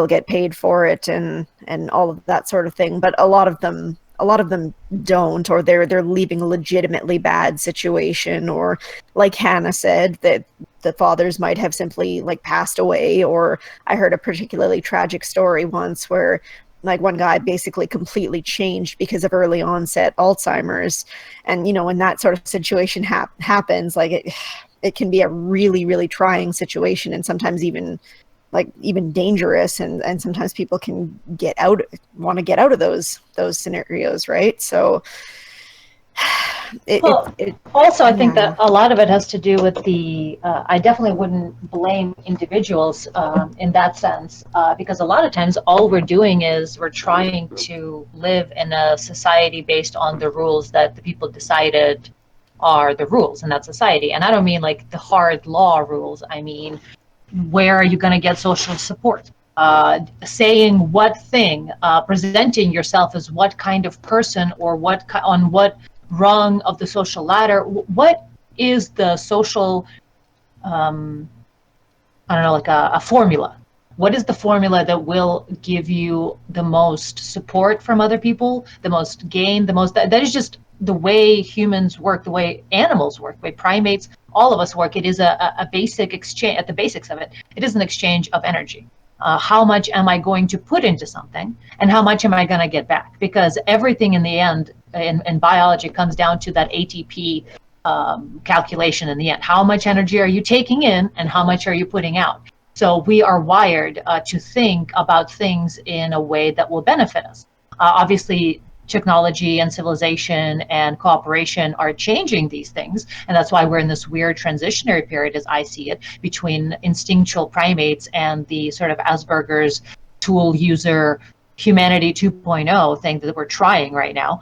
get paid for it and all of that sort of thing. But a lot of them don't, or they're leaving a legitimately bad situation, or like Hannah said, that the fathers might have simply like passed away. Or I heard a particularly tragic story once where like one guy basically completely changed because of early onset Alzheimer's. And when that sort of situation happens, like it can be a really, really trying situation, and sometimes even dangerous, and sometimes people can want to get out of those scenarios, right? So also, I think that a lot of it has to do with I definitely wouldn't blame individuals in that sense, because a lot of times all we're doing is we're trying to live in a society based on the rules that the people decided are the rules in that society. And I don't mean like the hard law rules. I mean, where are you going to get social support? Saying what thing, presenting yourself as what kind of person, or on what rung of the social ladder. What is the social, I don't know, like a formula? What is the formula that will give you the most support from other people, the most gain, the most, that is just the way humans work, the way animals work, the way primates, all of us work. It is a basic exchange. At the basics of it, it is an exchange of energy. How much am I going to put into something, and how much am I going to get back? Because everything in the end in biology comes down to that ATP calculation in the end. How much energy are you taking in, and how much are you putting out? So we are wired to think about things in a way that will benefit us. Obviously, technology and civilization and cooperation are changing these things, and that's why we're in this weird transitionary period, as I see it, between instinctual primates and the sort of Asperger's tool user humanity 2.0 thing that we're trying right now.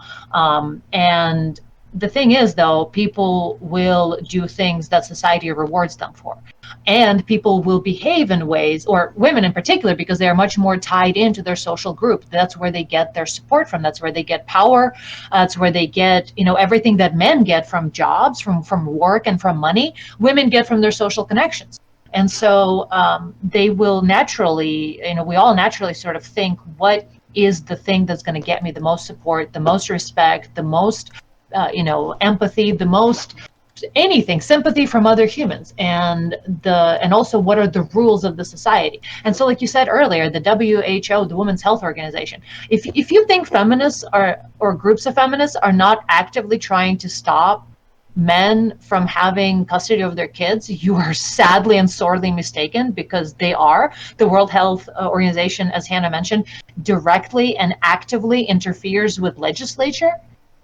And the thing is, though, people will do things that society rewards them for. And people will behave in ways, or women in particular, because they are much more tied into their social group. That's where they get their support from. That's where they get power. That's where they get, everything that men get from jobs, from work, and from money. Women get from their social connections. And so they will naturally, we all naturally sort of think, what is the thing that's going to get me the most support, the most respect, the most empathy, the most anything, sympathy from other humans, and also what are the rules of the society. And so, like you said earlier, the WHO, the Women's Health Organization, if you think feminists or groups of feminists are not actively trying to stop men from having custody over their kids, you are sadly and sorely mistaken, because they are. The World Health Organization, as Hannah mentioned, directly and actively interferes with legislature,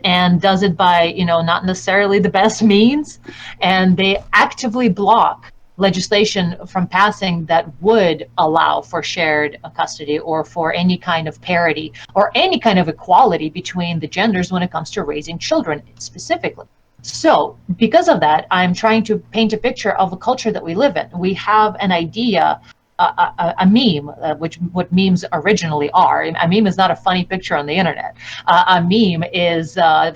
and does it by, not necessarily the best means. And they actively block legislation from passing that would allow for shared custody, or for any kind of parity, or any kind of equality between the genders when it comes to raising children specifically. So because of that, I'm trying to paint a picture of a culture that we live in. We have an idea, a meme, which what memes originally are. A meme is not a funny picture on the internet. A meme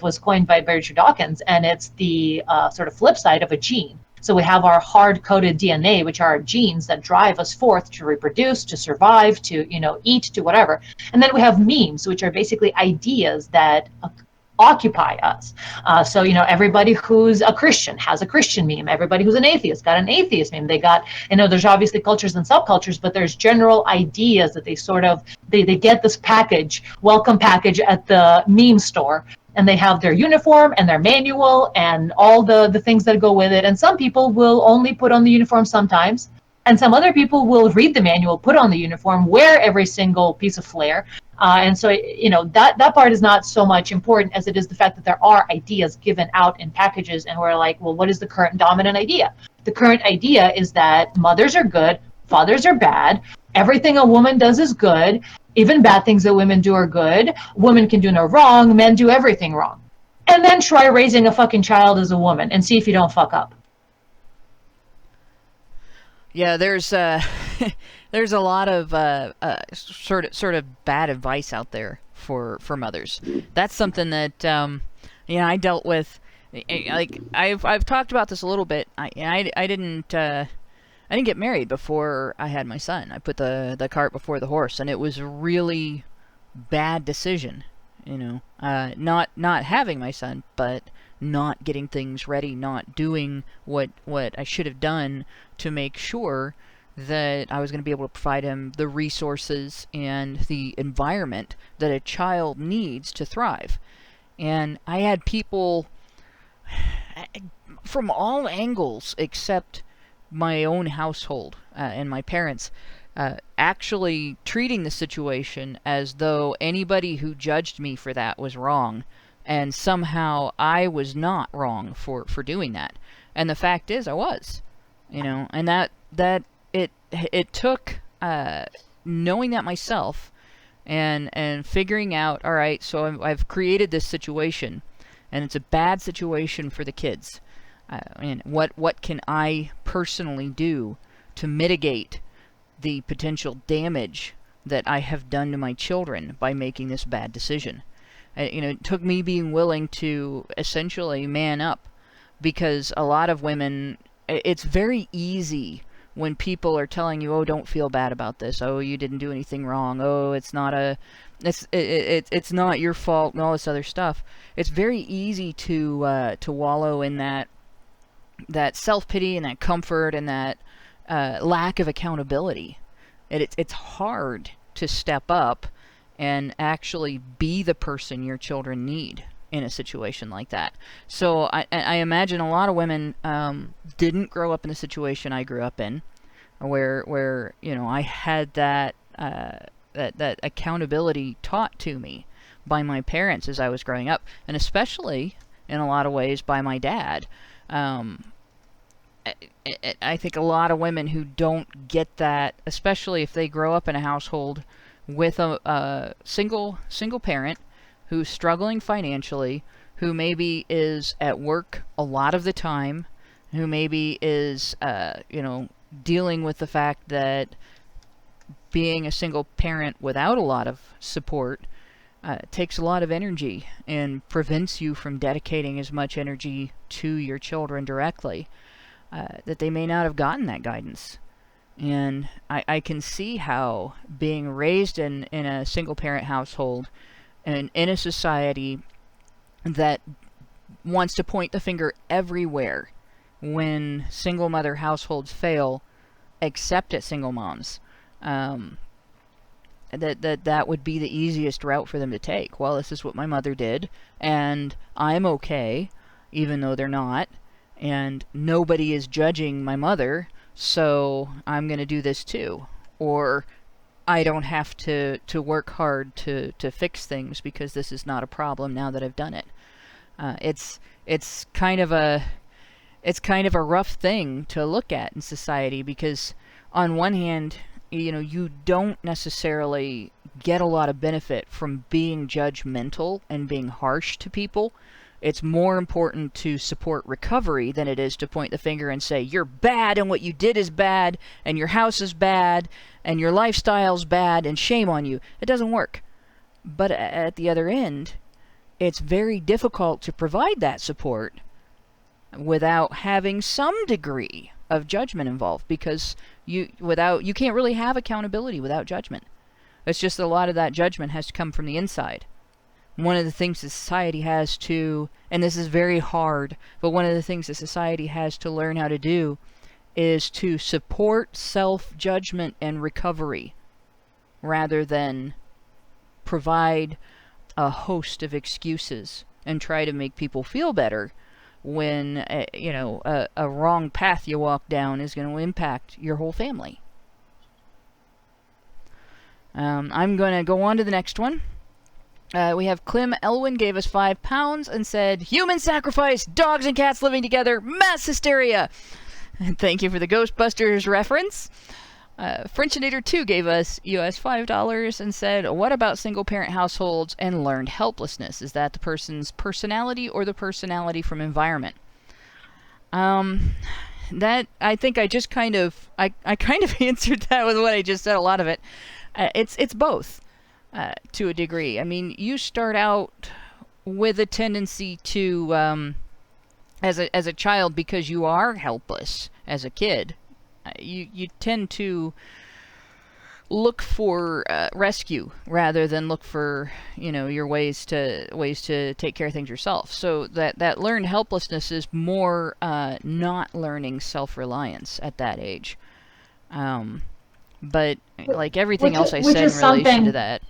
was coined by Richard Dawkins, and it's the sort of flip side of a gene. So we have our hard-coded DNA, which are genes that drive us forth to reproduce, to survive, to eat, to whatever. And then we have memes, which are basically ideas that occupy us. So, everybody who's a Christian has a Christian meme. Everybody who's an atheist got an atheist meme. They got, there's obviously cultures and subcultures, but there's general ideas that they get this welcome package at the meme store, and they have their uniform and their manual and all the things that go with it. And some people will only put on the uniform sometimes, and some other people will read the manual, put on the uniform, wear every single piece of flair. And so, that part is not so much important as it is the fact that there are ideas given out in packages, and we're like, well, what is the current dominant idea? The current idea is that mothers are good, fathers are bad. Everything a woman does is good. Even bad things that women do are good. Women can do no wrong. Men do everything wrong. And then try raising a fucking child as a woman and see if you don't fuck up. Yeah, there's there's a lot of sort of bad advice out there for mothers. That's something that I dealt with. Like I've talked about this a little bit. I didn't get married before I had my son. I put the cart before the horse, and it was a really bad decision. Not having my son, but not getting things ready, not doing what I should have done to make sure that I was going to be able to provide him the resources and the environment that a child needs to thrive. And I had people from all angles except my own household and my parents actually treating the situation as though anybody who judged me for that was wrong, and somehow I was not wrong for doing that. And the fact is I was, and that it took knowing that myself and figuring out, all right, so I've created this situation, and it's a bad situation for the kids. And what can I personally do to mitigate the potential damage that I have done to my children by making this bad decision? It took me being willing to essentially man up, because a lot of women, it's very easy when people are telling you, oh, don't feel bad about this, oh, you didn't do anything wrong, oh, it's not your fault, and all this other stuff. It's very easy to wallow in that self-pity and that comfort and that lack of accountability. It's hard to step up and actually be the person your children need in a situation like that. So I imagine a lot of women didn't grow up in the situation I grew up in, where I had that accountability taught to me by my parents as I was growing up, and especially in a lot of ways by my dad. I think a lot of women who don't get that, especially if they grow up in a household with a single parent who's struggling financially, who maybe is at work a lot of the time, who maybe is dealing with the fact that being a single parent without a lot of support takes a lot of energy and prevents you from dedicating as much energy to your children directly, that they may not have gotten that guidance. And I can see how being raised in a single parent household and in a society that wants to point the finger everywhere when single mother households fail, except at single moms, that would be the easiest route for them to take. Well, this is what my mother did, and I'm okay, even though they're not, and nobody is judging my mother, so I'm going to do this too. Or I don't have to work hard to fix things because this is not a problem now that I've done it. It's kind of a rough thing to look at in society, because on one hand, you don't necessarily get a lot of benefit from being judgmental and being harsh to people. It's more important to support recovery than it is to point the finger and say, you're bad and what you did is bad and your house is bad and your lifestyle's bad and shame on you. It doesn't work. But at the other end, it's very difficult to provide that support without having some degree of judgment involved, because you can't really have accountability without judgment. It's just that a lot of that judgment has to come from the inside. One of the things that society has to, and this is very hard, but one of the things that society has to learn how to do is to support self-judgment and recovery rather than provide a host of excuses and try to make people feel better when a wrong path you walk down is going to impact your whole family. I'm going to go on to the next one. We have Clem Elwin gave us £5 and said, human sacrifice, dogs and cats living together, mass hysteria. And thank you for the Ghostbusters reference. Frenchinator 2 gave us US $5 and said, what about single parent households and learned helplessness? Is that the person's personality or the personality from environment? That, I think I just kind of, I kind of answered that with what I just said, a lot of it. It's both, to a degree. I mean, you start out with a tendency to, as a child, because you are helpless as a kid, you tend to look for rescue rather than look for, you know, your ways to take care of things yourself. So that learned helplessness is more not learning self-reliance at that age. But like everything else I said in relation to that.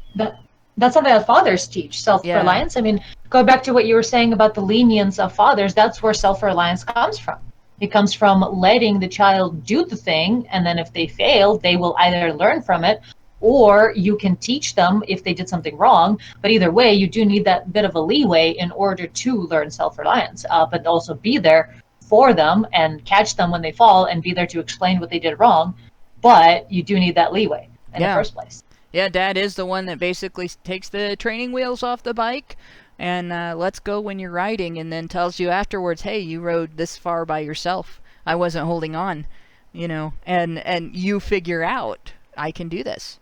That's something that fathers teach, self-reliance. Yeah. I mean, go back to what you were saying about the lenience of fathers. That's where self-reliance comes from. It comes from letting the child do the thing, and then if they fail, they will either learn from it, or you can teach them if they did something wrong. But either way, you do need that bit of a leeway in order to learn self-reliance, but also be there for them and catch them when they fall and be there to explain what they did wrong. But you do need that leeway in the first place. Yeah, Dad is the one that basically takes the training wheels off the bike and lets go when you're riding, and then tells you afterwards, hey, you rode this far by yourself. I wasn't holding on, you know, and you figure out, I can do this.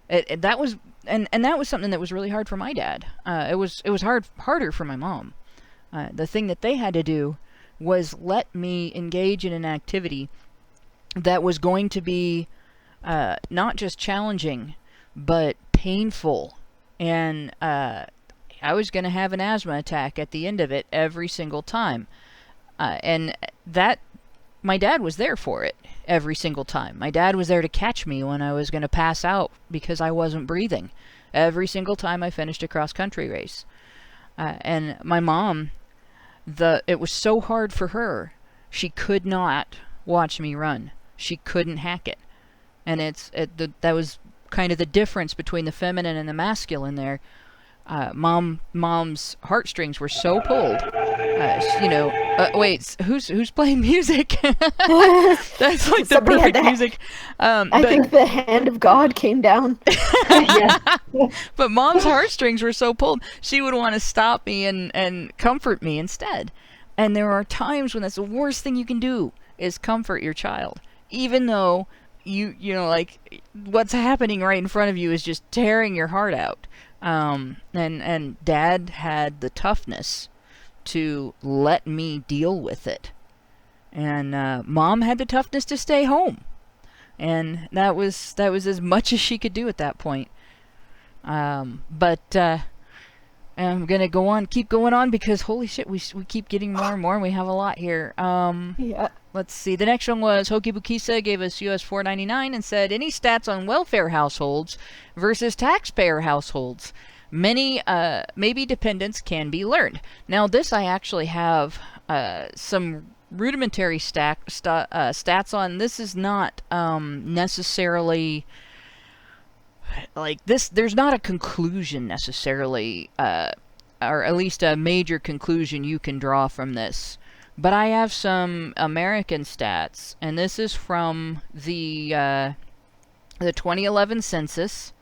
That was something that was really hard for my dad. It was harder for my mom. The thing that they had to do was let me engage in an activity that was going to be not just challenging, but painful. And I was going to have an asthma attack at the end of it every single time. And that, my dad was there for it every single time. My dad was there to catch me when I was going to pass out because I wasn't breathing every single time I finished a cross-country race. And my mom, it was so hard for her. She could not watch me run. She couldn't hack it. And that was kind of the difference between the feminine and the masculine there. Mom's heartstrings were so pulled. Wait, who's playing music? That's like the perfect music. I think the hand of God came down. But Mom's heartstrings were so pulled, she would want to stop me and comfort me instead. And there are times when that's the worst thing you can do, is comfort your child, even though you know, like, what's happening right in front of you is just tearing your heart out. And Dad had the toughness to let me deal with it. And Mom had the toughness to stay home. And that was as much as she could do at that point. But I'm gonna keep going on because holy shit, we keep getting more and more, and we have a lot here. Yeah. Let's see. The next one was Hoki Bukisa, gave us US $4.99 and said, any stats on welfare households versus taxpayer households? Many maybe dependents can be learned. Now this I actually have some rudimentary stats on. This is not necessarily like this. There's not a conclusion necessarily, or at least a major conclusion you can draw from this. But I have some American stats, and this is from the 2011 census.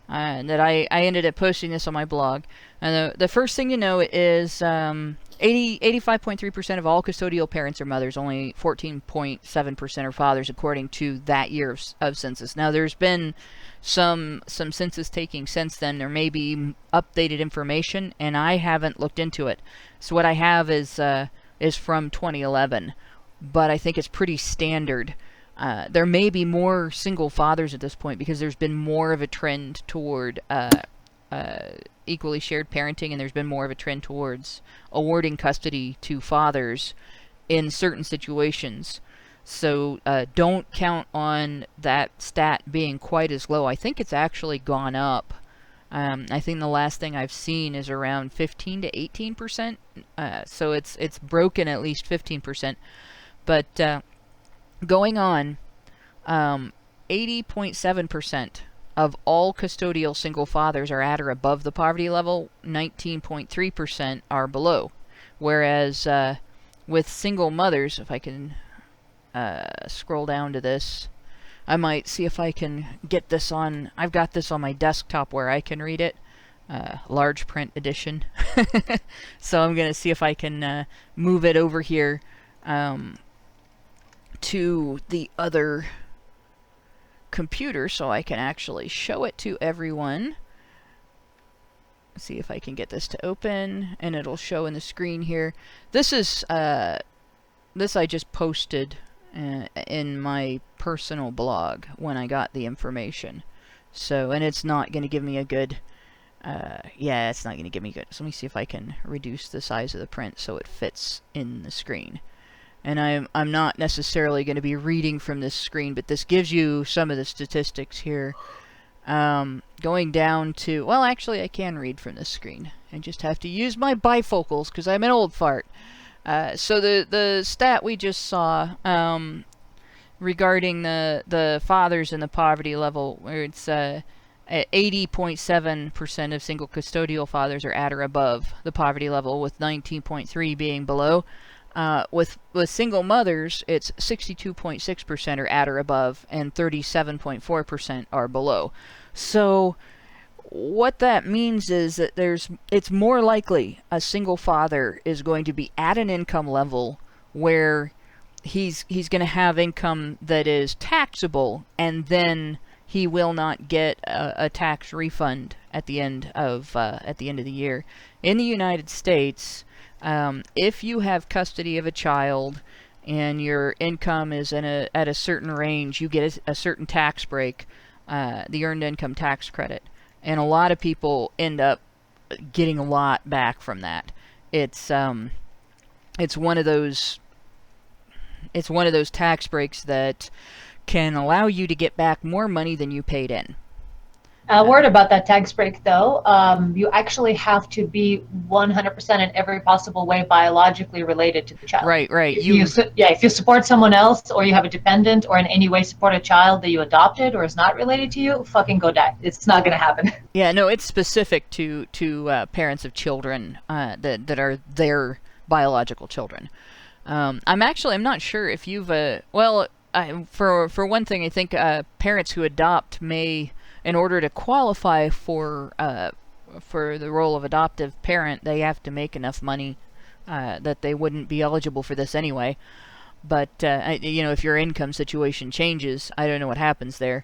That I ended up posting this on my blog. And the first thing to know is 85.3% of all custodial parents are mothers. Only 14.7% are fathers, according to that year of census. Now, there's been some census taking since then. There may be updated information, and I haven't looked into it. So what I have is from 2011, but I think it's pretty standard. There may be more single fathers at this point because there's been more of a trend toward equally shared parenting, and there's been more of a trend towards awarding custody to fathers in certain situations. So don't count on that stat being quite as low. I think it's actually gone up. I think the last thing I've seen is around 15 to 18%. So it's broken at least 15%. But going on, 80.7% of all custodial single fathers are at or above the poverty level. 19.3% are below. Whereas with single mothers, if I can scroll down to this, I might see if I can get this on. I've got this on my desktop where I can read it. Large print edition. So I'm going to see if I can move it over here to the other computer so I can actually show it to everyone. See if I can get this to open, and it'll show in the screen here. This is this I just posted in my personal blog when I got the information. So, and it's not going to give me a good yeah, it's not going to give me good. So let me see if I can reduce the size of the print so it fits in the screen. And I'm not necessarily going to be reading from this screen, but this gives you some of the statistics here. Going down to, well, actually I can read from this screen. I just have to use my bifocals because I'm an old fart. So the stat we just saw regarding the fathers and the poverty level, where it's 80.7% of single custodial fathers are at or above the poverty level, with 19.3% being below. With single mothers, it's 62.6% are at or above, and 37.4% are below. So what that means is that it's more likely a single father is going to be at an income level where he's going to have income that is taxable, and then he will not get a tax refund at the end of the year. In the United States, if you have custody of a child and your income is at a certain range, you get a certain tax break, the Earned Income Tax Credit. And a lot of people end up getting a lot back from that. It's one of those tax breaks that can allow you to get back more money than you paid in. A word about that tax break, though. You actually have to be 100% in every possible way biologically related to the child. Right. If you support someone else, or you have a dependent, or in any way support a child that you adopted or is not related to you, fucking go die. It's not going to happen. Yeah, no, it's specific to parents of children that are their biological children. I'm not sure if you've for one thing, I think parents who adopt may, in order to qualify for the role of adoptive parent, they have to make enough money that they wouldn't be eligible for this anyway. But if your income situation changes, I don't know what happens there.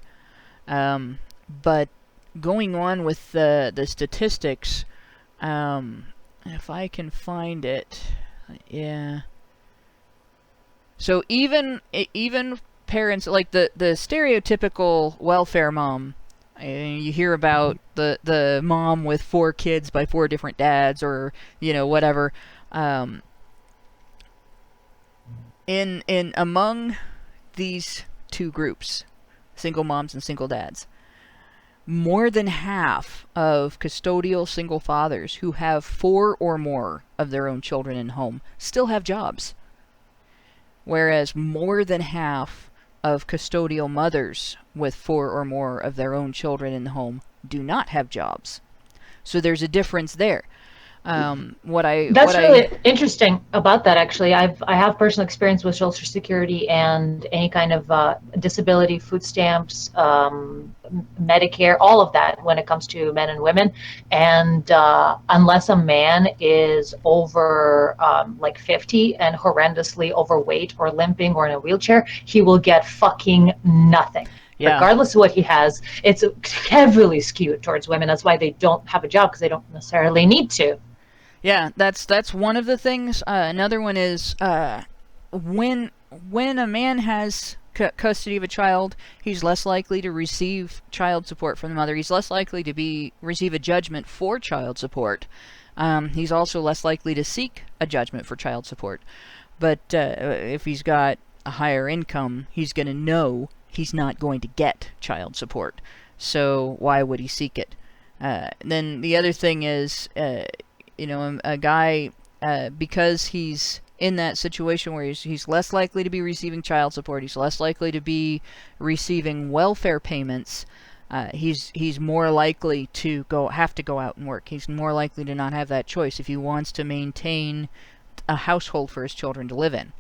But going on with the statistics, if I can find it, yeah. So even parents, like the stereotypical welfare mom, you hear about the mom with 4 kids by 4 different dads, or whatever. In among these two groups, single moms and single dads, more than half of custodial single fathers who have 4 or more of their own children in home still have jobs. Whereas more than half of custodial mothers with 4 or more of their own children in the home do not have jobs. So there's a difference there. That's really interesting about that, actually. I have personal experience with Social Security and any kind of disability, food stamps, Medicare, all of that when it comes to men and women. And unless a man is over 50 and horrendously overweight or limping or in a wheelchair, he will get fucking nothing. Yeah. Regardless of what he has, it's heavily skewed towards women. That's why they don't have a job, because they don't necessarily need to. Yeah, that's one of the things. Another one is when a man has custody of a child, he's less likely to receive child support from the mother. He's less likely to receive a judgment for child support. He's also less likely to seek a judgment for child support. But if he's got a higher income, he's going to know he's not going to get child support. So why would he seek it? Then the other thing is, a guy, because he's in that situation where he's less likely to be receiving child support, he's less likely to be receiving welfare payments, he's more likely to have to go out and work. He's more likely to not have that choice if he wants to maintain a household for his children to live in.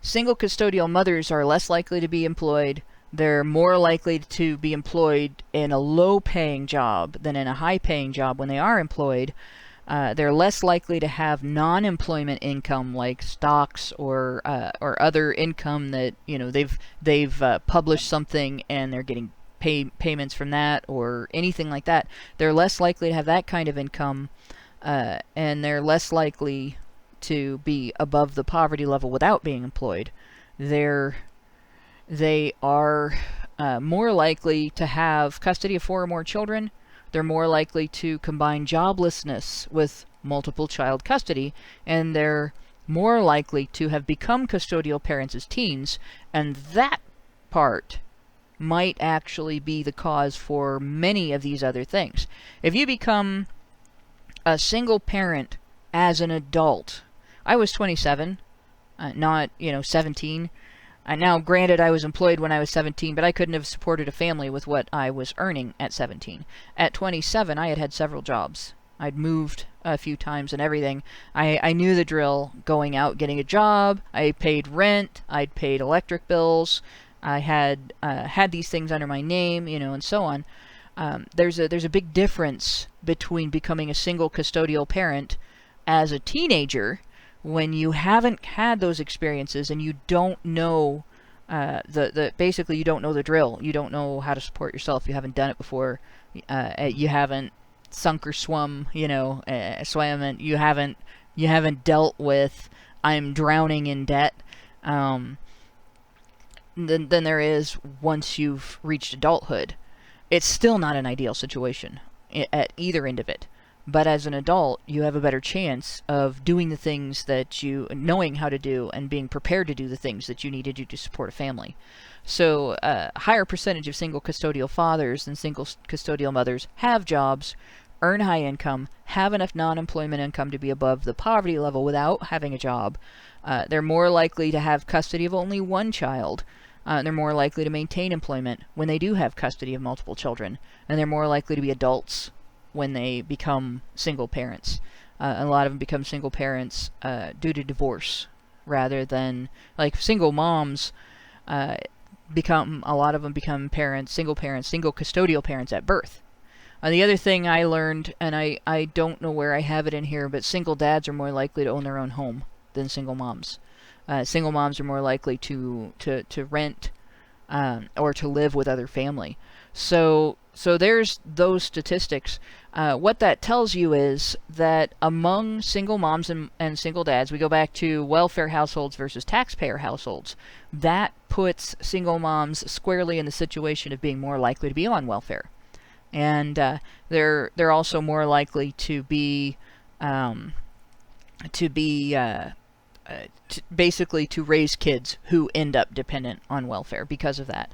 Single custodial mothers are less likely to be employed. They're more likely to be employed in a low-paying job than in a high-paying job when they are employed. They're less likely to have non-employment income like stocks or other income that they've published something and they're getting payments from that or anything like that. They're less likely to have that kind of income, and they're less likely to be above the poverty level without being employed. They are more likely to have custody of 4 or more children. They're more likely to combine joblessness with multiple child custody, and they're more likely to have become custodial parents as teens, and that part might actually be the cause for many of these other things. If you become a single parent as an adult, I was 27, not 17. Now, granted, I was employed when I was 17, but I couldn't have supported a family with what I was earning at 17. At 27, I had several jobs. I'd moved a few times and everything. I knew the drill, going out, getting a job. I paid rent. I'd paid electric bills. I had these things under my name, and so on. There's a big difference between becoming a single custodial parent as a teenager, when you haven't had those experiences and you don't know basically you don't know the drill. You don't know how to support yourself. You haven't done it before. You haven't sunk or swum, swam, and you haven't dealt with I'm drowning in debt. Than there is once you've reached adulthood. It's still not an ideal situation at either end of it. But as an adult, you have a better chance of doing the things that knowing how to do and being prepared to do the things that you need to do to support a family. So a higher percentage of single custodial fathers than single custodial mothers have jobs, earn high income, have enough non-employment income to be above the poverty level without having a job. They're more likely to have custody of only one child. They're more likely to maintain employment when they do have custody of multiple children. And they're more likely to be adults when they become single parents. A lot of them become single parents due to divorce, rather than, like, single moms a lot of them become single custodial parents at birth. The other thing I learned, and I don't know where I have it in here, but single dads are more likely to own their own home than single moms. Single moms are more likely to rent or to live with other family. So there's those statistics. What that tells you is that among single moms and single dads, we go back to welfare households versus taxpayer households. That puts single moms squarely in the situation of being more likely to be on welfare, and they're also more likely to be basically to raise kids who end up dependent on welfare because of that.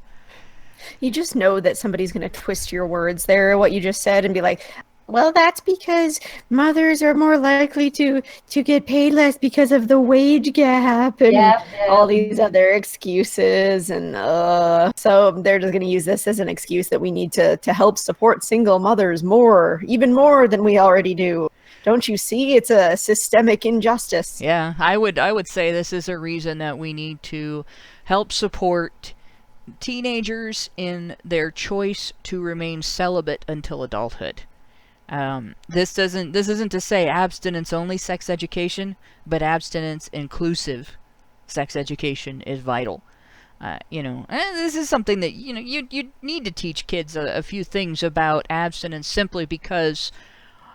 You just know that somebody's going to twist your words there, what you just said, and be like, well, that's because mothers are more likely to get paid less because of the wage gap and all these other excuses. And so they're just going to use this as an excuse that we need to help support single mothers even more than we already do. Don't you see? It's a systemic injustice. Yeah, I would say this is a reason that we need to help support teenagers in their choice to remain celibate until adulthood. This isn't to say abstinence only sex education, but abstinence inclusive sex education is vital. This is something that you need to teach kids a few things about abstinence, simply because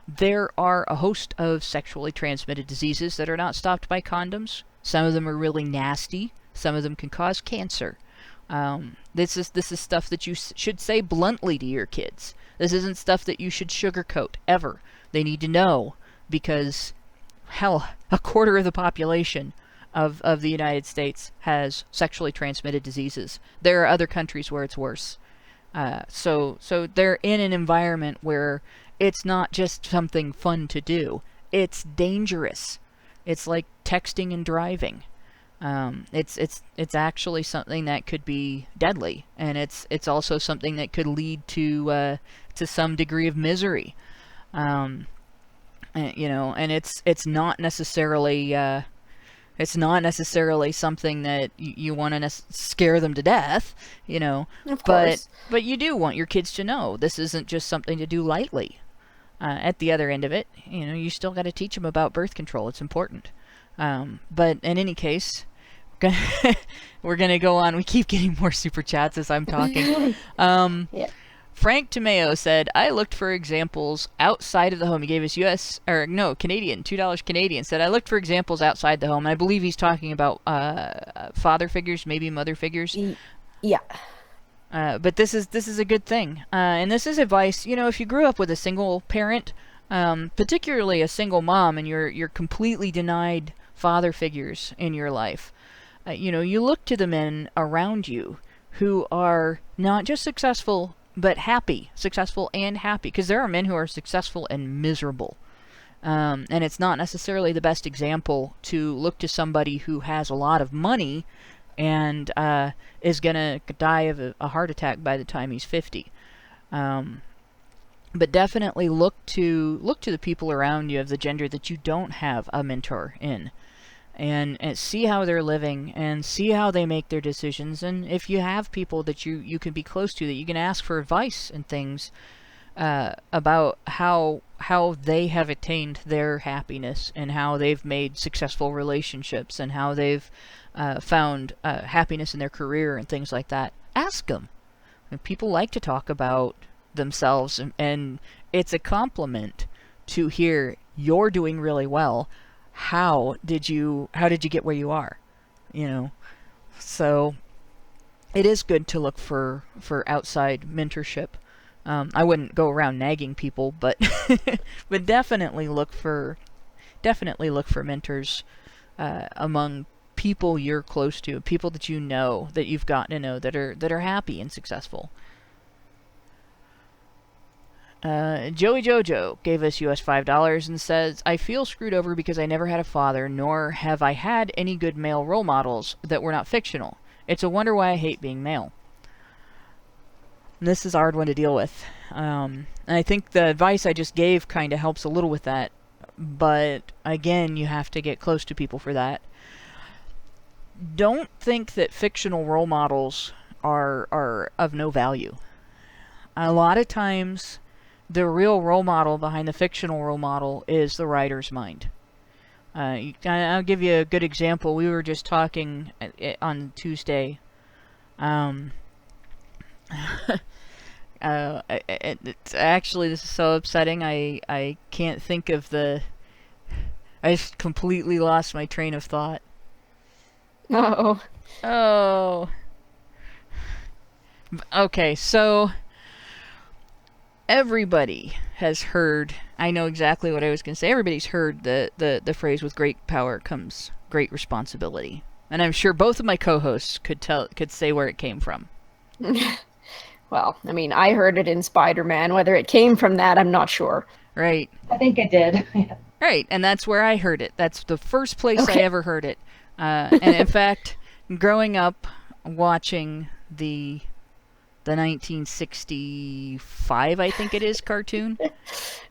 there are a host of sexually transmitted diseases that are not stopped by condoms. Some of them are really nasty. Some of them can cause cancer. This is stuff that you should say bluntly to your kids. This isn't stuff that you should sugarcoat, ever. They need to know, because, hell, a quarter of the population of the United States has sexually transmitted diseases. There are other countries where it's worse. So they're in an environment where it's not just something fun to do. It's dangerous. It's like texting and driving. It's actually something that could be deadly, and it's also something that could lead to some degree of misery. And it's not necessarily It's not necessarily something that you want to scare them to death, you know. Of course. But you do want your kids to know this isn't just something to do lightly. At the other end of it, you know, you still got to teach them about birth control. It's important. But in any case, we're going to go on. We keep getting more super chats as I'm talking. Yeah. Frank Tomeo said, I looked for examples outside of the home. He gave us Canadian, $2 Canadian. Said, I looked for examples outside the home. And I believe he's talking about father figures, maybe mother figures. Yeah. But this is a good thing. And this is advice, you know, if you grew up with a single parent, particularly a single mom, and you're completely denied father figures in your life, you know, you look to the men around you who are not just successful, but happy. Successful and happy. Because there are men who are successful and miserable. And it's not necessarily the best example to look to somebody who has a lot of money and is going to die of a heart attack by the time he's 50. But definitely look to the people around you of the gender that you don't have a mentor in. And see how they're living and see how they make their decisions. And if you have people that you can be close to, that you can ask for advice and things about how they have attained their happiness and how they've made successful relationships and how they've found happiness in their career and things like that. Ask them. And people like to talk about themselves, and it's a compliment to hear you're doing really well. How did you get where you are? You know, so it is good to look for outside mentorship. I wouldn't go around nagging people, but but definitely look for mentors among people you're close to, people that you know, that you've gotten to know, that are happy and successful. Joey Jojo gave us US $5 and says, I feel screwed over because I never had a father, nor have I had any good male role models that were not fictional. It's a wonder why I hate being male. And this is a hard one to deal with. And I think the advice I just gave kind of helps a little with that. But again, you have to get close to people for that. Don't think that fictional role models are of no value. A lot of times, the real role model behind the fictional role model is the writer's mind. I'll give you a good example. We were just talking on Tuesday. It's actually, this is so upsetting. I can't think of the... I just completely lost my train of thought. Uh-oh. Oh. Okay, so... Everybody has heard, I know exactly what I was going to say, everybody's heard the phrase, with great power comes great responsibility. And I'm sure both of my co-hosts could say where it came from. Well, I mean, I heard it in Spider-Man. Whether it came from that, I'm not sure. Right. I think it did. Right, and that's where I heard it. That's the first place I ever heard it. And in fact, growing up watching the 1965, I think it is, cartoon.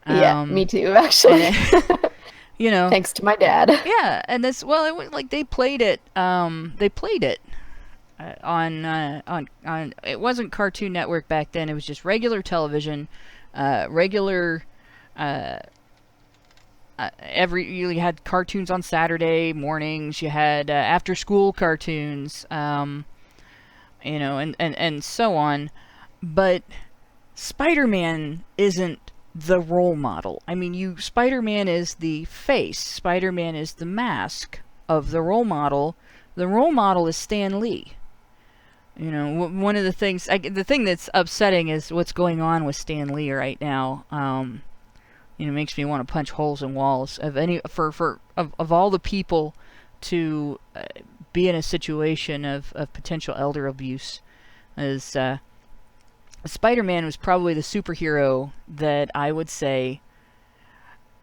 Yeah, me too, actually. You know, thanks to my dad. Yeah, and this, well, it was like they played it. On it wasn't Cartoon Network back then. It was just regular television, you had cartoons on Saturday mornings. You had after school cartoons. You know, and so on. But Spider-Man isn't the role model. I mean, Spider-Man is the face. Spider-Man is the mask of the role model. The role model is Stan Lee. You know, one of the things, the thing that's upsetting is what's going on with Stan Lee right now. You know, makes me want to punch holes in walls. Of all the people to be in a situation of potential elder abuse, as Spider-Man was probably the superhero that I would say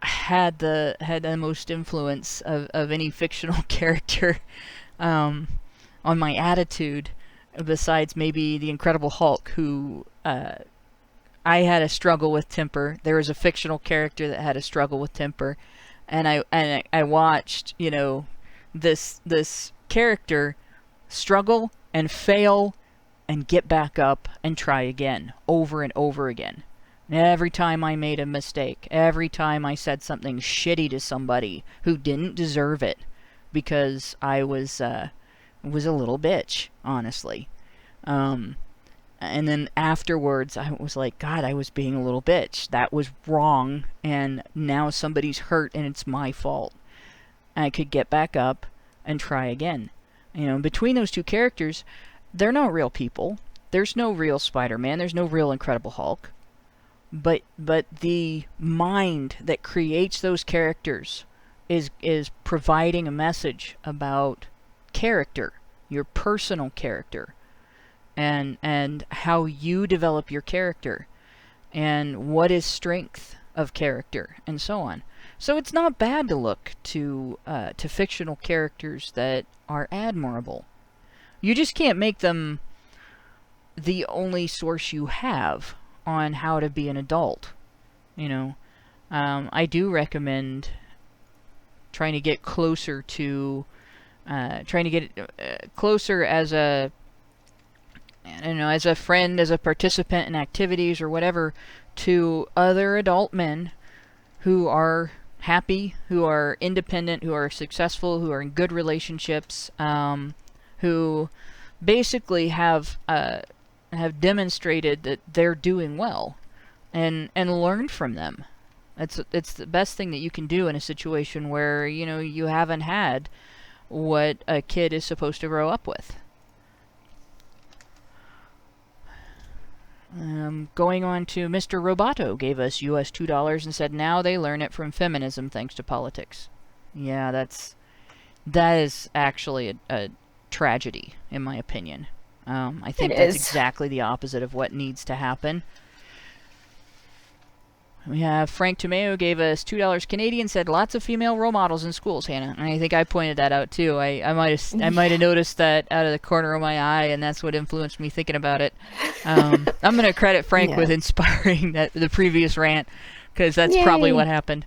had the most influence of any fictional character on my attitude, besides maybe the Incredible Hulk, who I had a struggle with temper. There was a fictional character that had a struggle with temper, and I watched, you know, this character struggle and fail and get back up and try again, over and over again. Every time I made a mistake, every time I said something shitty to somebody who didn't deserve it, because I was a little bitch, honestly. And then afterwards, I was like, God, I was being a little bitch. That was wrong, and now somebody's hurt, and it's my fault. I could get back up and try again. Between those two characters, they're not real people. There's no real Spider-Man. There's no real Incredible Hulk. But the mind that creates those characters is providing a message about character, your personal character, and how you develop your character, and what is strength of character, and so on. So it's not bad to look to fictional characters that are admirable. You just can't make them the only source you have on how to be an adult. I do recommend trying to get closer to closer as a friend, as a participant in activities or whatever, to other adult men who are happy, who are independent, who are successful, who are in good relationships, who basically have demonstrated that they're doing well, and learn from them. It's the best thing that you can do in a situation where you haven't had what a kid is supposed to grow up with. Going on to Mr. Roboto gave us US $2 and said now they learn it from feminism thanks to politics. Yeah, that is actually a tragedy, in my opinion. I think that's exactly the opposite of what needs to happen. We have Frank Tomeo gave us $2 Canadian, said lots of female role models in schools, Hannah. And I think I pointed that out too. I might have noticed that out of the corner of my eye, and that's what influenced me thinking about it. I'm going to credit Frank with inspiring the previous rant, because that's probably what happened.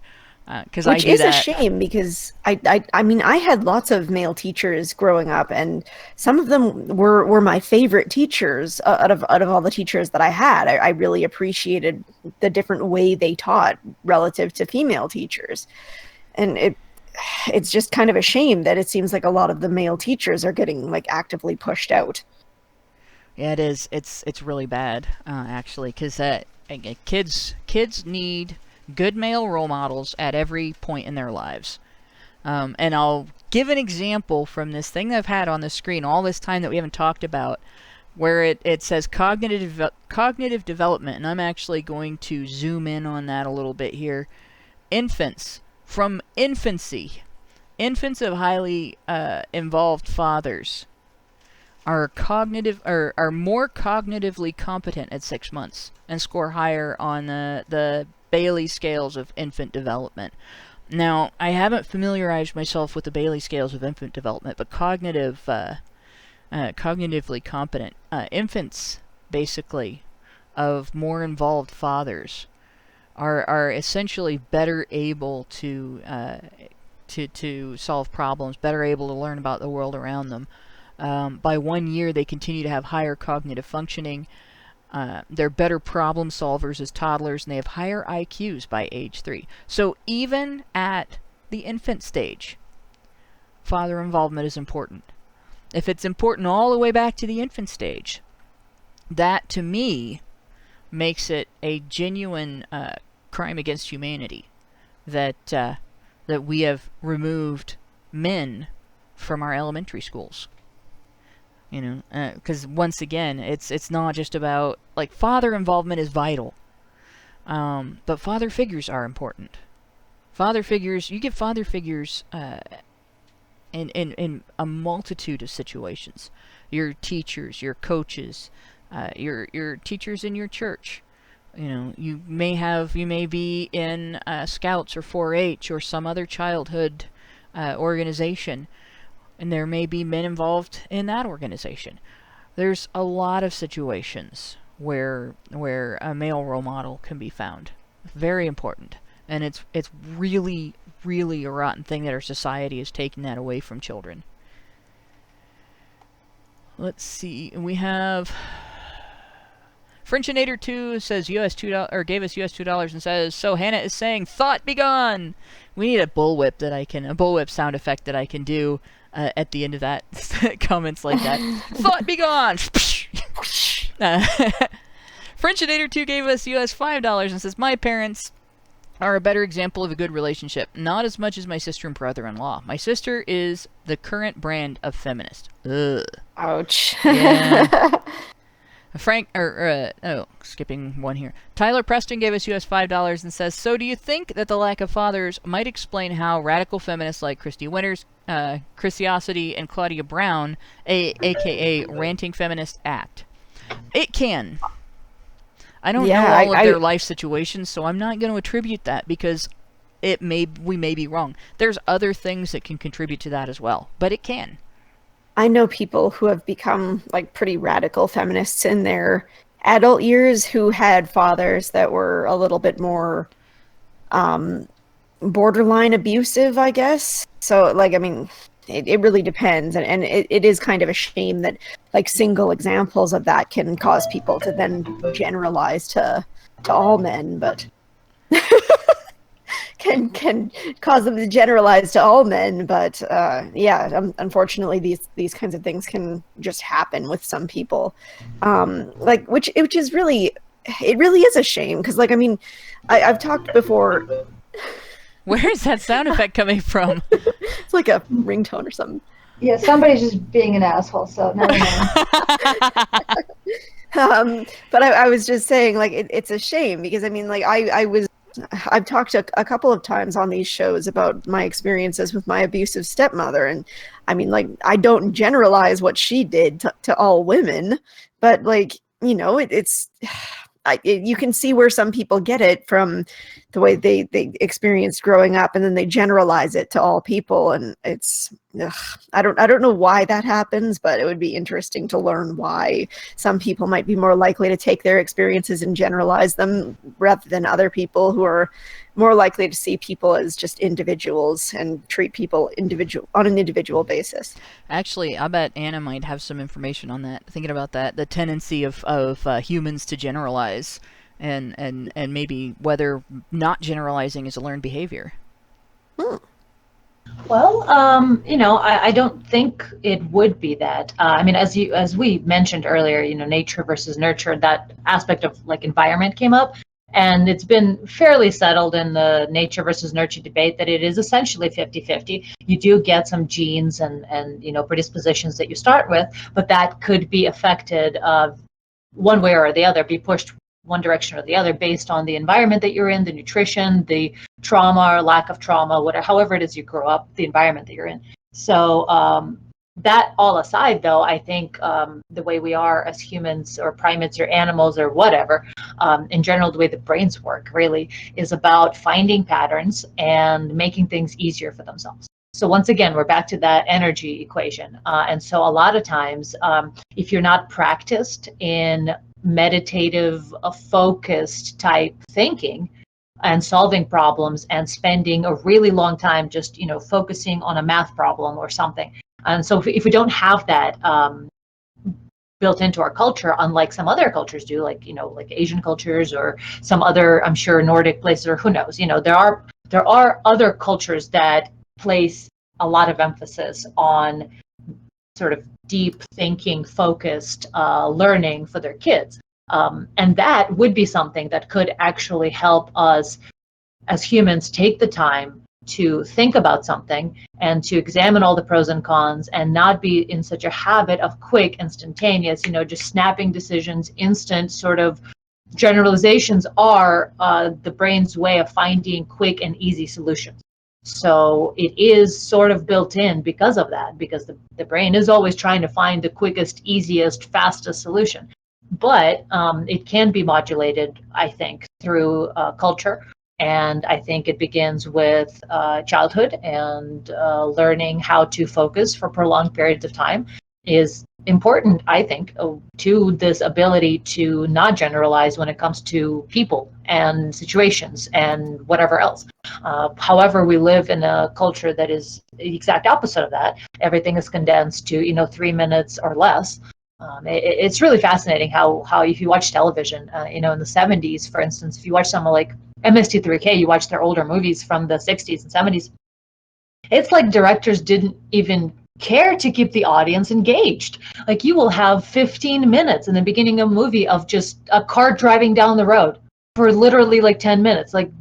Which I do is a shame, because I mean I had lots of male teachers growing up, and some of them were my favorite teachers out of all the teachers that I had. I really appreciated the different way they taught relative to female teachers, and it's just kind of a shame that it seems like a lot of the male teachers are getting actively pushed out. Yeah, it is. It's really bad, actually, because kids need good male role models at every point in their lives. And I'll give an example from this thing that I've had on the screen all this time that we haven't talked about, where it says cognitive development, and I'm actually going to zoom in on that a little bit here. Infants, from infancy, infants of highly involved fathers are more cognitively competent at 6 months and score higher on the Bailey scales of infant development. Now, I haven't familiarized myself with the Bailey scales of infant development, but cognitively competent infants, basically, of more involved fathers, are essentially better able to solve problems, better able to learn about the world around them. By 1 year, they continue to have higher cognitive functioning. They're better problem solvers as toddlers, and they have higher IQs by age 3. So even at the infant stage, father involvement is important. If it's important all the way back to the infant stage, that to me makes it a genuine crime against humanity that we have removed men from our elementary schools. Because once again, it's not just about, father involvement is vital, but father figures are important. You get father figures in a multitude of situations. Your teachers, your coaches, your teachers in your church. You may be in Scouts or 4-H or some other childhood organization, and there may be men involved in that organization. There's a lot of situations where a male role model can be found. Very important. And it's really, really a rotten thing that our society is taking that away from children. Let's see. We have Frenchinator 2 says US $2 or gave us US $2 and says, so Hannah is saying thought be gone. We need a bullwhip sound effect that I can do at the end of that. Comments like that. Thought be gone. Frenchinator 2 gave us US $5 and says, my parents are a better example of a good relationship. Not as much as my sister and brother-in-law. My sister is the current brand of feminist. Ugh. Ouch. Yeah. Skipping one here. Tyler Preston gave us US $5 and says, so do you think that the lack of fathers might explain how radical feminists like Christy Winters, Chrisiosity, and Claudia Brown, aka ranting feminists, act? It can. I don't know all of their life situations, so I'm not going to attribute that because we may be wrong. There's other things that can contribute to that as well, but it can. I know people who have become like pretty radical feminists in their adult years who had fathers that were a little bit more borderline abusive, I guess. So, like, I mean, it really depends. And it is kind of a shame that, like, single examples of that can cause people to then generalize to all men, but can cause them to generalize to all men. But unfortunately, these kinds of things can just happen with some people. Which is really, it really is a shame because, like, I mean, I've talked before. Where is that sound effect coming from? It's like a ringtone or something. Yeah, somebody's just being an asshole, so never mind. But I was just saying, like, it's a shame because, I mean, like, I've talked a couple of times on these shows about my experiences with my abusive stepmother. And I mean, like, I don't generalize what she did to all women, but, like, you know, you can see where some people get it from the way they experienced growing up, and then they generalize it to all people. And it's, I don't know why that happens, but it would be interesting to learn why some people might be more likely to take their experiences and generalize them rather than other people who are more likely to see people as just individuals and treat people on an individual basis. Actually, I bet Anna might have some information on that. Thinking about that, the tendency of humans to generalize, and maybe whether not generalizing is a learned behavior. Well, I don't think it would be that. I mean, as we mentioned earlier, nature versus nurture, that aspect of, like, environment came up. And it's been fairly settled in the nature versus nurture debate that it is essentially 50-50. You do get some genes and predispositions that you start with, but that could be affected one way or the other, be pushed one direction or the other based on the environment that you're in, the nutrition, the trauma or lack of trauma, whatever, however it is you grow up, the environment that you're in. So that all aside, though, I think the way we are as humans or primates or animals or whatever, in general, the way the brains work really is about finding patterns and making things easier for themselves. So once again, we're back to that energy equation. And so a lot of times, if you're not practiced in meditative, focused type thinking and solving problems and spending a really long time just, focusing on a math problem or something. And so if we don't have that built into our culture, unlike some other cultures do, like Asian cultures or some other, I'm sure, Nordic places, or who knows, there are other cultures that place a lot of emphasis on sort of deep thinking, focused learning for their kids. And that would be something that could actually help us as humans take the time to think about something and to examine all the pros and cons and not be in such a habit of quick, instantaneous, just snapping decisions. Instant sort of generalizations are the brain's way of finding quick and easy solutions. So it is sort of built in because of that, because the brain is always trying to find the quickest, easiest, fastest solution. But it can be modulated, I think, through culture. And I think it begins with childhood and learning how to focus for prolonged periods of time is important, I think, to this ability to not generalize when it comes to people and situations and whatever else. However, we live in a culture that is the exact opposite of that. Everything is condensed to 3 minutes or less. It's really fascinating how if you watch television, in the 70s, for instance, if you watch someone like MST3K, you watch their older movies from the 60s and 70s, it's like directors didn't even care to keep the audience engaged. Like, you will have 15 minutes in the beginning of a movie of just a car driving down the road for literally like 10 minutes, like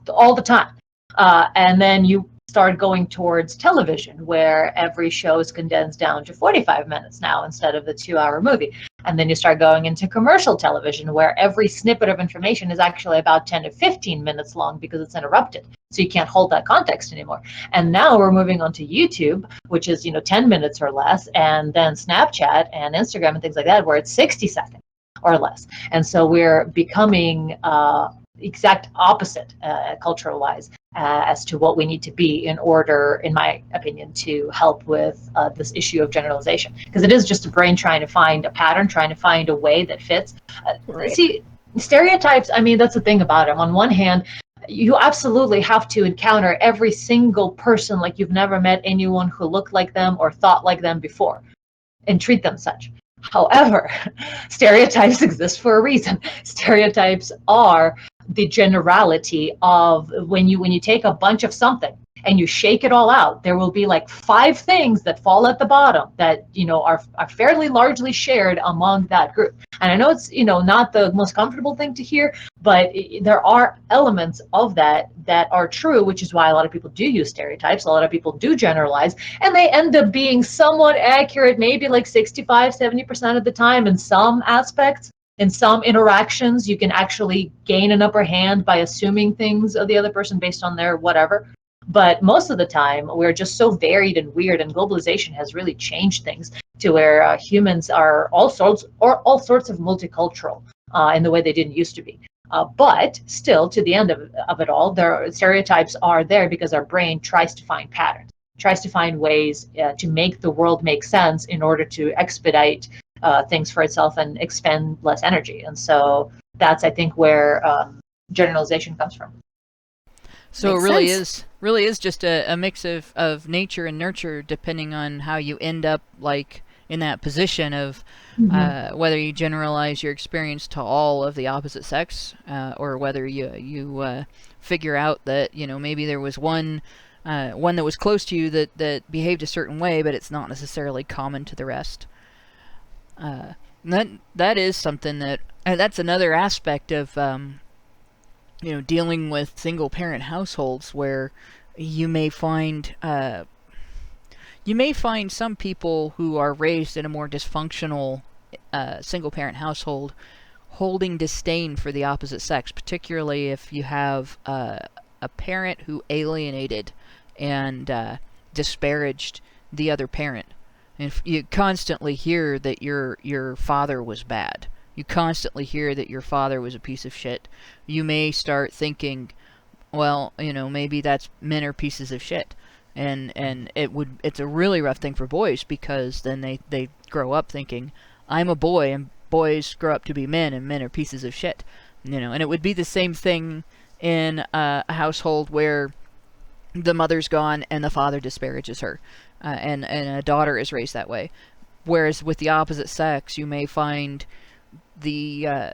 all the time. And then you start going towards television, where every show is condensed down to 45 minutes now instead of the 2-hour movie. And then you start going into commercial television, where every snippet of information is actually about 10 to 15 minutes long because it's interrupted. So you can't hold that context anymore. And now we're moving on to YouTube, which is 10 minutes or less, and then Snapchat and Instagram and things like that, where it's 60 seconds or less. And so we're becoming exact opposite, cultural-wise, as to what we need to be in order, in my opinion, to help with this issue of generalization. Because it is just a brain trying to find a pattern, trying to find a way that fits. Right. See, stereotypes, I mean, that's the thing about them. On one hand, you absolutely have to encounter every single person like you've never met anyone who looked like them or thought like them before, and treat them such. However, stereotypes exist for a reason. Stereotypes are the generality of when you take a bunch of something and you shake it all out, there will be like 5 things that fall at the bottom that are fairly largely shared among that group. And I know it's not the most comfortable thing to hear, but there are elements of that are true, which is why a lot of people do use stereotypes. A lot of people do generalize, and they end up being somewhat accurate, maybe like 65-70% of the time in some aspects. In some interactions, you can actually gain an upper hand by assuming things of the other person based on their whatever. But most of the time, we're just so varied and weird, and globalization has really changed things to where humans are all sorts of multicultural in the way they didn't used to be. But still, to the end of it all, stereotypes are there because our brain tries to find patterns, tries to find ways to make the world make sense in order to expedite things for itself and expend less energy. And so that's, I think, where generalization comes from. So Makes it really is just a mix of nature and nurture, depending on how you end up like in that position of whether you generalize your experience to all of the opposite sex, or whether you figure out that maybe there was one that was close to you that behaved a certain way, but it's not necessarily common to the rest. That is something that's another aspect of dealing with single parent households, where you may find some people who are raised in a more dysfunctional single parent household holding disdain for the opposite sex, particularly if you have a parent who alienated and disparaged the other parent. And you constantly hear that your father was bad. You constantly hear that your father was a piece of shit. You may start thinking, well, maybe that's men are pieces of shit. And it's a really rough thing for boys, because then they grow up thinking, I'm a boy, and boys grow up to be men, and men are pieces of shit. And it would be the same thing in a household where the mother's gone and the father disparages her, and a daughter is raised that way. Whereas with the opposite sex, you may find the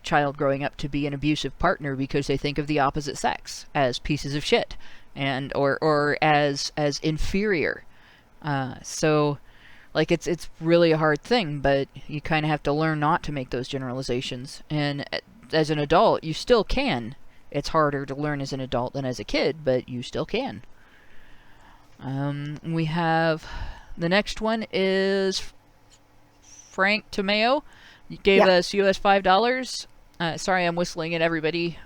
child growing up to be an abusive partner because they think of the opposite sex as pieces of shit, and or as inferior. So like it's really a hard thing, but you kind of have to learn not to make those generalizations. And as an adult, you still can. It's harder to learn as an adult than as a kid, but you still can. We have the next one is Frank Tomeo. Gave us US $5. Sorry, I'm whistling at everybody.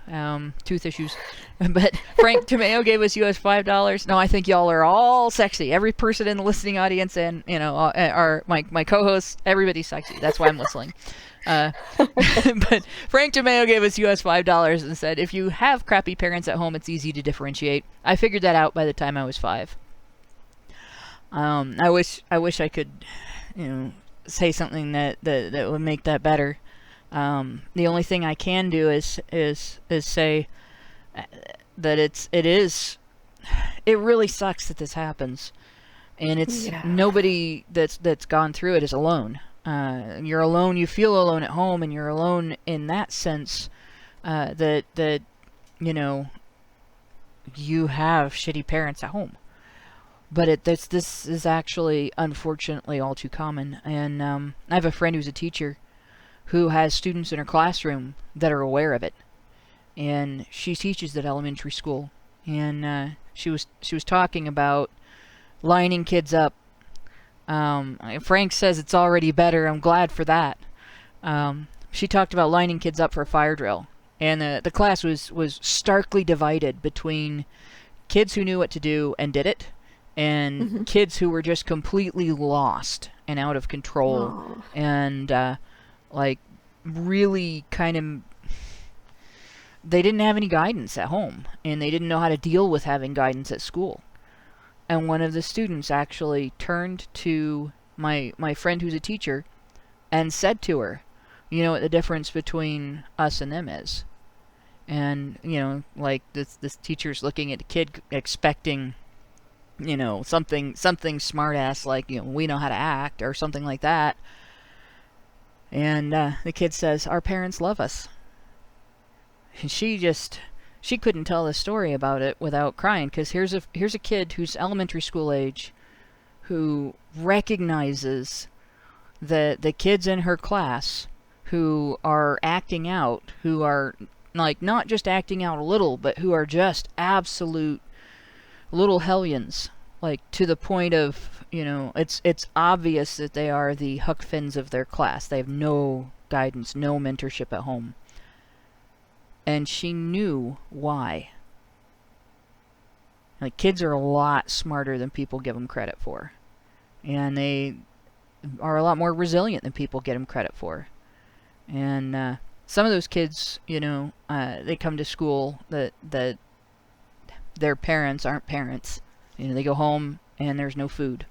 Tooth issues. But Frank Tomeo gave us US $5. No, I think y'all are all sexy. Every person in the listening audience, and our my co-hosts, everybody's sexy. That's why I'm whistling. But Frank Tomeo gave us US $5 and said, if you have crappy parents at home, it's easy to differentiate. I figured that out by the time I was 5. I wish I could say something that would make that better. The only thing I can do is say that it really sucks that this happens, and it's nobody that's gone through it is alone. You're alone. You feel alone at home, and you're alone in that sense that you have shitty parents at home. But this is actually, unfortunately, all too common. And I have a friend who's a teacher who has students in her classroom that are aware of it. And she teaches at elementary school. And she was talking about lining kids up. Frank says it's already better. I'm glad for that. She talked about lining kids up for a fire drill. And the class was starkly divided between kids who knew what to do and did it, and kids who were just completely lost and out of control, and really kind of, they didn't have any guidance at home, and they didn't know how to deal with having guidance at school. And one of the students actually turned to my friend who's a teacher and said to her, "You know what the difference between us and them is?" And, this teacher's looking at the kid expecting, something smart ass like, we know how to act or something like that. And the kid says, "Our parents love us." And she couldn't tell the story about it without crying, because here's a kid who's elementary school age who recognizes the kids in her class who are acting out, who are not just acting out a little, but who are just absolute little hellions, to the point of, it's obvious that they are the Huck Finns of their class. They have no guidance, no mentorship at home. And she knew why. Kids are a lot smarter than people give them credit for. And they are a lot more resilient than people give them credit for. And some of those kids, they come to school that their parents aren't parents. They go home and there's no food.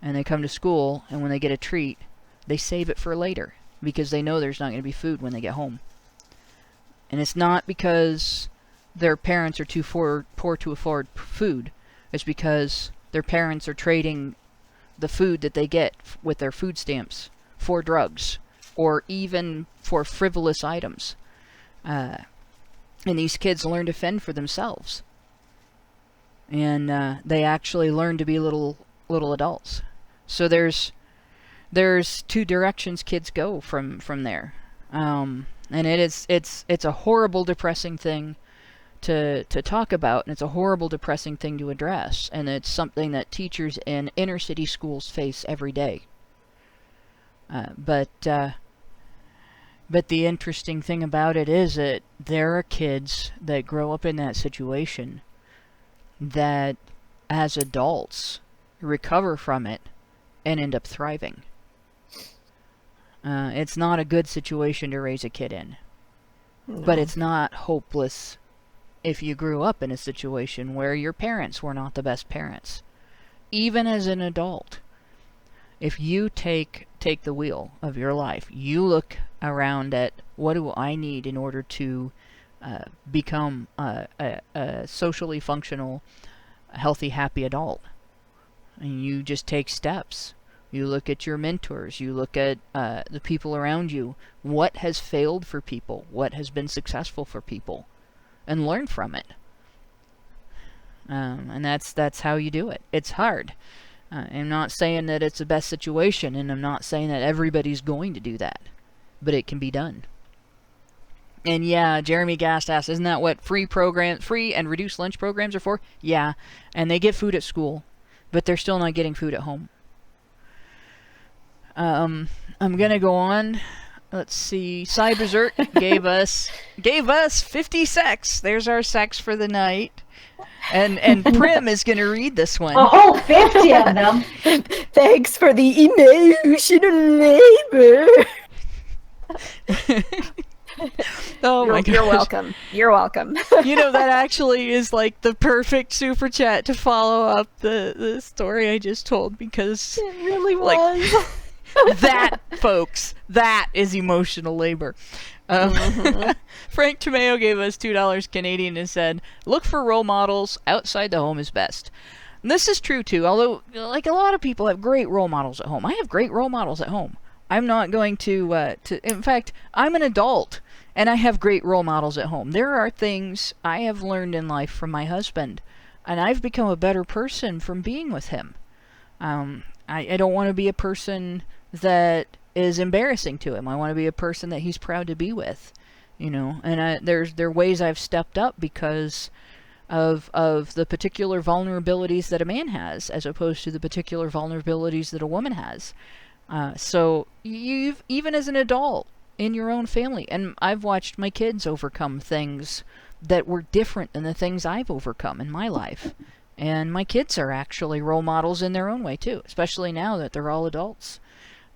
And they come to school, and when they get a treat, they save it for later, because they know there's not going to be food when they get home. And it's not because their parents are too poor to afford food. It's because their parents are trading the food that they get with their food stamps for drugs, or even for frivolous items. And these kids learn to fend for themselves. And they actually learn to be little adults. So there's two directions kids go from there. And it's a horrible, depressing thing to talk about, and it's a horrible, depressing thing to address. And it's something that teachers in inner city schools face every day. But the interesting thing about it is that there are kids that grow up in that situation that, as adults, recover from it and end up thriving. It's not a good situation to raise a kid in. No. But it's not hopeless if you grew up in a situation where your parents were not the best parents. Even as an adult, if you take the wheel of your life, you look around at, what do I need in order to become a socially functional, healthy, happy adult? And you just take steps. You look at your mentors. You look at the people around you. What has failed for people? What has been successful for people? And learn from it. And that's how you do it. It's hard. I'm not saying that it's the best situation, and I'm not saying that everybody's going to do that. But it can be done. And yeah, Jeremy Gast asks, isn't that what free and reduced lunch programs are for? Yeah, and they get food at school, but they're still not getting food at home. I'm gonna go on. Let's see. Cyberberserk gave us 50 secs. There's our secs for the night. And Prim is gonna read this one. A whole 50 of them. Thanks for the emotional labor. Oh my gosh. You're welcome. You're welcome. That actually is like the perfect super chat to follow up the story I just told, because it really was. That, folks, that is emotional labor. Frank Tomeo gave us $2 Canadian and said, look for role models outside the home is best. And this is true too, although like a lot of people have great role models at home. I have great role models at home. I'm not going to in fact, I'm an adult and I have great role models at home. There are things I have learned in life from my husband, and I've become a better person from being with him. I don't want to be a person that is embarrassing to him. I want to be a person that he's proud to be with, you know. And there are ways I've stepped up because of the particular vulnerabilities that a man has, as opposed to the particular vulnerabilities that a woman has. So you've, even as an adult in your own family, and I've watched my kids overcome things that were different than the things I've overcome in my life. And my kids are actually role models in their own way too, especially now that they're all adults.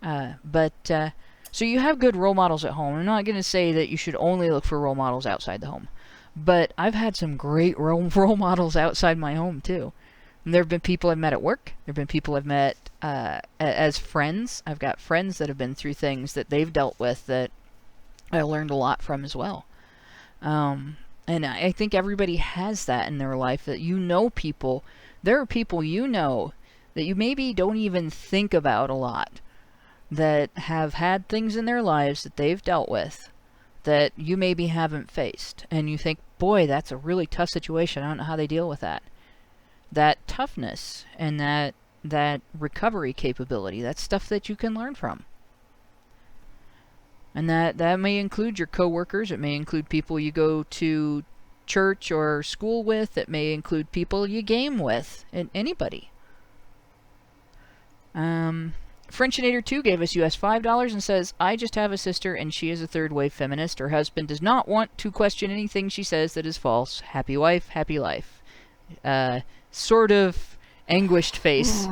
So you have good role models at home. I'm not going to say that you should only look for role models outside the home, but I've had some great role models outside my home too. And there have been people I've met at work. There have been people I've met as friends. I've got friends that have been through things that they've dealt with that I learned a lot from as well. And I think everybody has that in their life, that you know people. There are people you know that you maybe don't even think about a lot, that have had things in their lives that they've dealt with that you maybe haven't faced. And you think, boy, that's a really tough situation. I don't know how they deal with that. That toughness and that recovery capability, that's stuff that you can learn from. And that may include your coworkers. It may include people you go to church or school with. It may include people you game with. And anybody. Frenchinator 2 gave us US $5 and says, I just have a sister and she is a third wave feminist. Her husband does not want to question anything she says that is false. Happy wife, happy life. Sort of anguished face.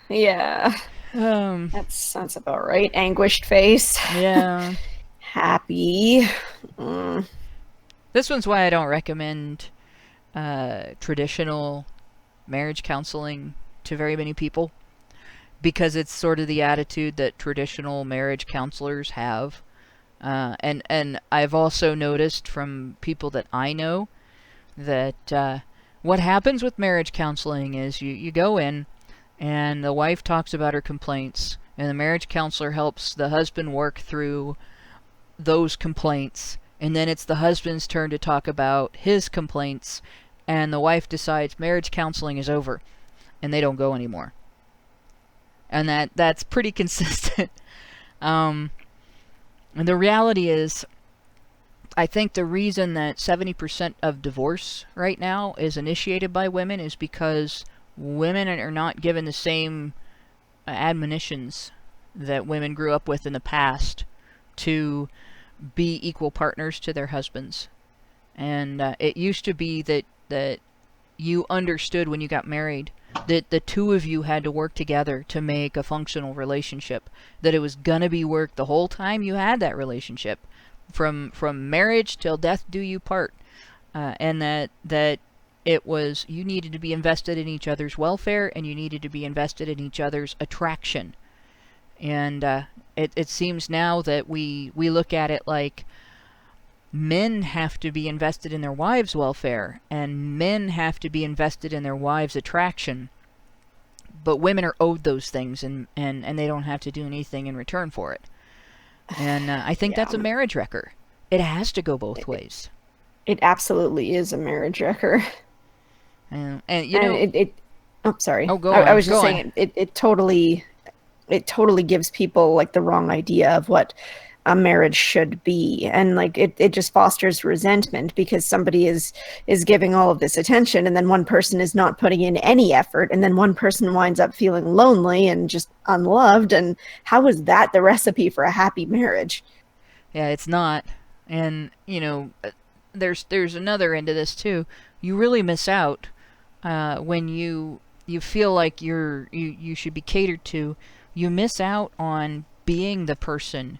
Yeah. That sounds about right. Anguished face. Yeah. Happy. This one's why I don't recommend traditional marriage counseling to very many people, because it's sort of the attitude that traditional marriage counselors have. And I've also noticed from people that I know that what happens with marriage counseling is you go in and the wife talks about her complaints, and the marriage counselor helps the husband work through those complaints, and then it's the husband's turn to talk about his complaints, and the wife decides marriage counseling is over, and they don't go anymore. And that's pretty consistent. And the reality is, I think the reason that 70% of divorce right now is initiated by women is because women are not given the same admonitions that women grew up with in the past to be equal partners to their husbands. And it used to be that you understood when you got married that the two of you had to work together to make a functional relationship, that it was gonna be work the whole time you had that relationship, from marriage till death do you part, and that it was, you needed to be invested in each other's welfare, and you needed to be invested in each other's attraction. And it seems now that we look at it like men have to be invested in their wives' welfare, and men have to be invested in their wives' attraction. But women are owed those things, and they don't have to do anything in return for it. And I think that's a marriage wrecker. It has to go both ways. It absolutely is a marriage wrecker. And you know, oh, sorry. Oh, go on. I was just saying it totally gives people like the wrong idea of what a marriage should be, and like it just fosters resentment because somebody is giving all of this attention, and then one person is not putting in any effort, and then one person winds up feeling lonely and just unloved. And how is that the recipe for a happy marriage? Yeah, it's not. And you know, there's another end to this too. You really miss out when you feel like you should be catered to. You miss out on being the person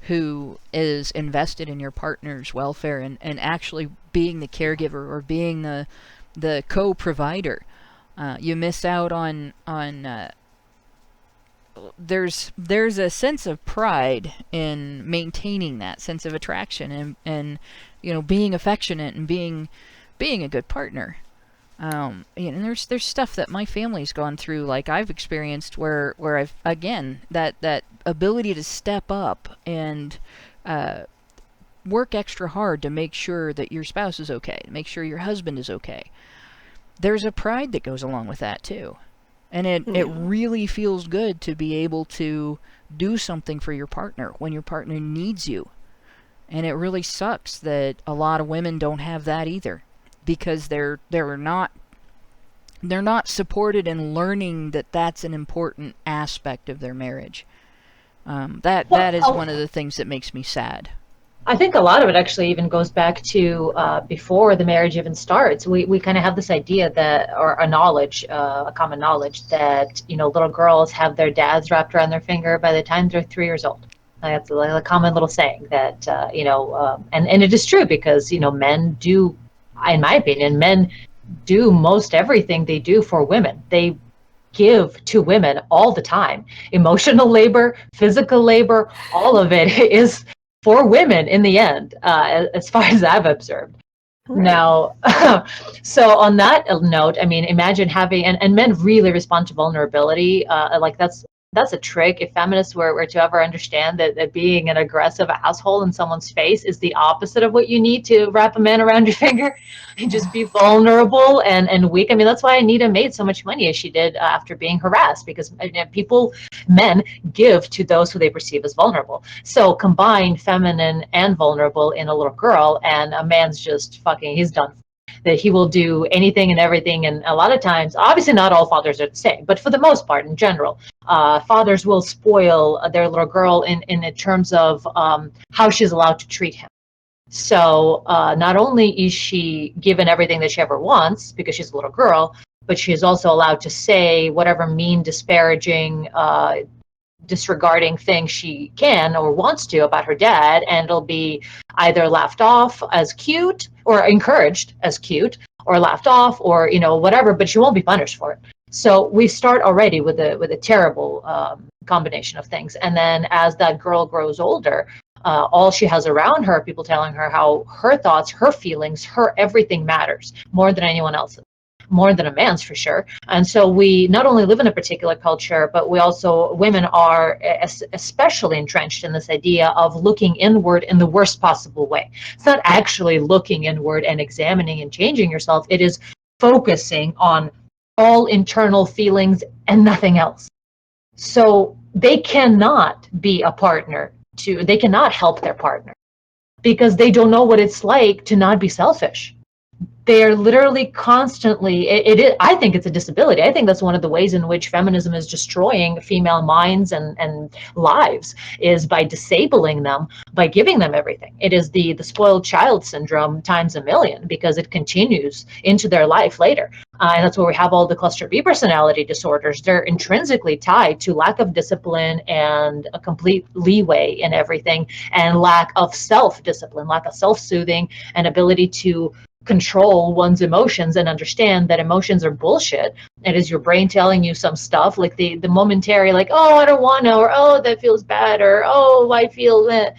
who is invested in your partner's welfare, and actually being the caregiver or being the co-provider. You miss out on there's a sense of pride in maintaining that sense of attraction and being affectionate and being a good partner. And there's stuff that my family's gone through, like I've experienced, where I've, again, that ability to step up and work extra hard to make sure that your spouse is okay, to make sure your husband is okay. There's a pride that goes along with that too. And it really feels good to be able to do something for your partner when your partner needs you. And it really sucks that a lot of women don't have that either, because they're not supported in learning that that's an important aspect of their marriage. That is one of the things that makes me sad. I think a lot of it actually even goes back to before the marriage even starts. We kind of have this idea that, or a common knowledge that, little girls have their dads wrapped around their finger by the time they're 3 years old. That's a common little saying that, and it is true, because, men do, in my opinion, men do most everything they do for women. They give to women all the time. Emotional labor, physical labor, all of it is for women in the end, as far as I've observed. Right. Now, so on that note, I mean, imagine having, and men really respond to vulnerability. Like that's a trick. If feminists were to ever understand that being an aggressive asshole in someone's face is the opposite of what you need to wrap a man around your finger, and just be vulnerable and weak. I mean, that's why Anita made so much money as she did after being harassed, because men give to those who they perceive as vulnerable. So combine feminine and vulnerable in a little girl, and a man's just he's done. That he will do anything and everything. And a lot of times, obviously not all fathers are the same, but for the most part, in general, fathers will spoil their little girl in terms of how she's allowed to treat him. So not only is she given everything that she ever wants because she's a little girl, but she is also allowed to say whatever mean, disparaging, disregarding thing she can or wants to about her dad, and it'll be either laughed off as cute or encouraged as cute, or laughed off, or whatever, but she won't be punished for it. So we start already with a terrible combination of things. And then as that girl grows older, all she has around her, people telling her how her thoughts, her feelings, her everything matters more than anyone else's. More than a man's, for sure. And so we not only live in a particular culture, but women are especially entrenched in this idea of looking inward in the worst possible way. It's not actually looking inward and examining and changing yourself. It is focusing on all internal feelings and nothing else. So they cannot be a partner they cannot help their partner, because they don't know what it's like to not be selfish. They are literally constantly, I think it's a disability. I think that's one of the ways in which feminism is destroying female minds and lives, is by disabling them, by giving them everything. It is the spoiled child syndrome times a million, because it continues into their life later. And that's where we have all the cluster B personality disorders. They're intrinsically tied to lack of discipline and a complete leeway in everything, and lack of self-discipline, lack of self-soothing, and ability to control one's emotions and understand that emotions are bullshit. It is your brain telling you some stuff, like the momentary, like, oh, I don't want to, or oh, that feels bad, or oh, I feel that.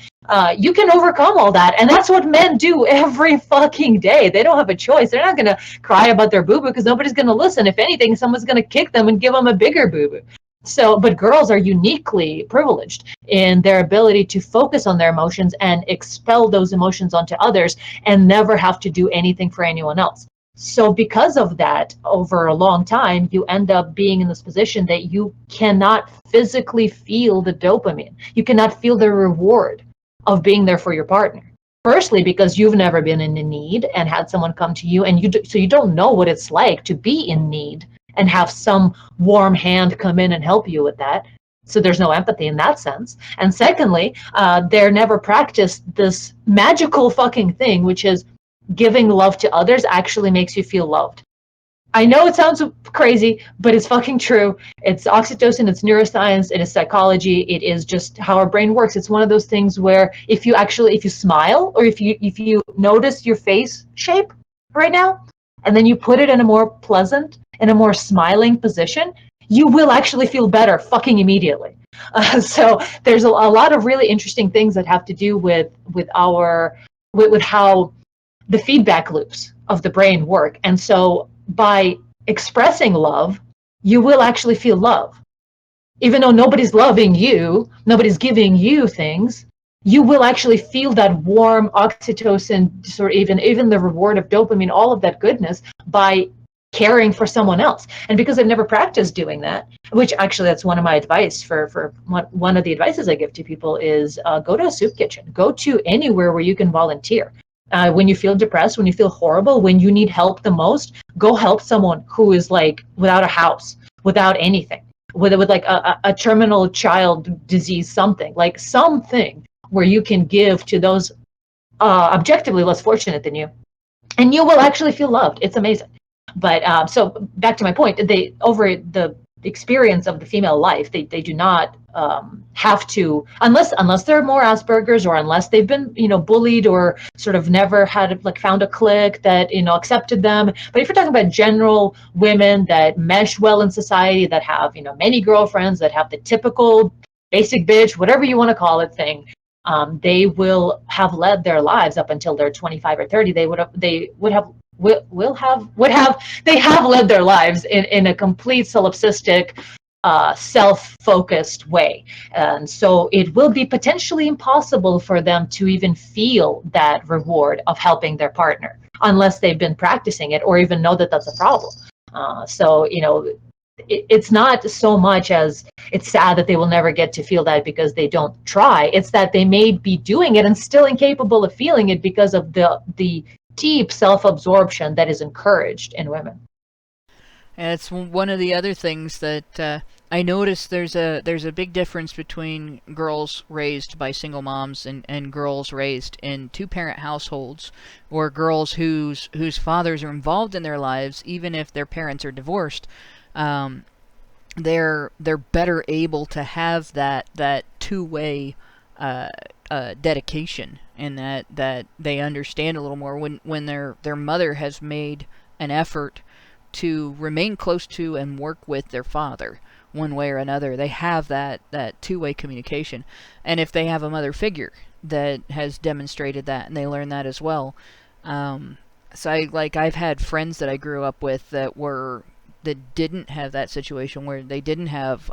You can overcome all that, and that's what men do every fucking day. They don't have a choice. They're not going to cry about their boo-boo because nobody's going to listen. If anything, someone's going to kick them and give them a bigger boo-boo. So, but girls are uniquely privileged in their ability to focus on their emotions and expel those emotions onto others, and never have to do anything for anyone else. So because of that, over a long time, you end up being in this position that you cannot physically feel the dopamine. You cannot feel the reward of being there for your partner. Firstly, because you've never been in need and had someone come to you, and so you don't know what it's like to be in need and have some warm hand come in and help you with that. So there's no empathy in that sense. And secondly, they're never practiced this magical fucking thing, which is giving love to others actually makes you feel loved. I know it sounds crazy, but it's fucking true. It's oxytocin, it's neuroscience, it is psychology, it is just how our brain works. It's one of those things where if you smile, or if you notice your face shape right now, and then you put it in a more pleasant, in a more smiling position, you will actually feel better fucking immediately. So there's a lot of really interesting things that have to do with how the feedback loops of the brain work. And so by expressing love, you will actually feel love. Even though nobody's loving you, nobody's giving you things, you will actually feel that warm oxytocin, sort of even the reward of dopamine, all of that goodness by caring for someone else. And because I've never practiced doing that, which actually that's one of my advice for one of the advices I give to people is go to a soup kitchen, go to anywhere where you can volunteer. When you feel depressed, when you feel horrible, when you need help the most, go help someone who is like without a house, without anything, with like a terminal child disease, something where you can give to those objectively less fortunate than you, and you will actually feel loved. It's amazing. But so back to my point, they over the experience of the female life, they do not have to, unless they're more Asperger's, or unless they've been bullied, or sort of never had like found a clique that accepted them. But if you're talking about general women that mesh well in society, that have many girlfriends, that have the typical basic bitch, whatever you want to call it, thing, they will have led their lives up until they're 25 or 30. They have led their lives in a complete solipsistic, self-focused way. And so it will be potentially impossible for them to even feel that reward of helping their partner unless they've been practicing it or even know that that's a problem. So it's not so much as it's sad that they will never get to feel that because they don't try. It's that they may be doing it and still incapable of feeling it because of the deep self-absorption that is encouraged in women. And it's one of the other things that I noticed. There's a big difference between girls raised by single moms and girls raised in two-parent households, or girls whose fathers are involved in their lives, even if their parents are divorced. They're better able to have that two-way dedication, and that they understand a little more when their mother has made an effort to remain close to and work with their father one way or another. They have that two-way communication, and if they have a mother figure that has demonstrated that, and they learn that as well. So I've had friends that I grew up with that didn't have that situation, where they didn't have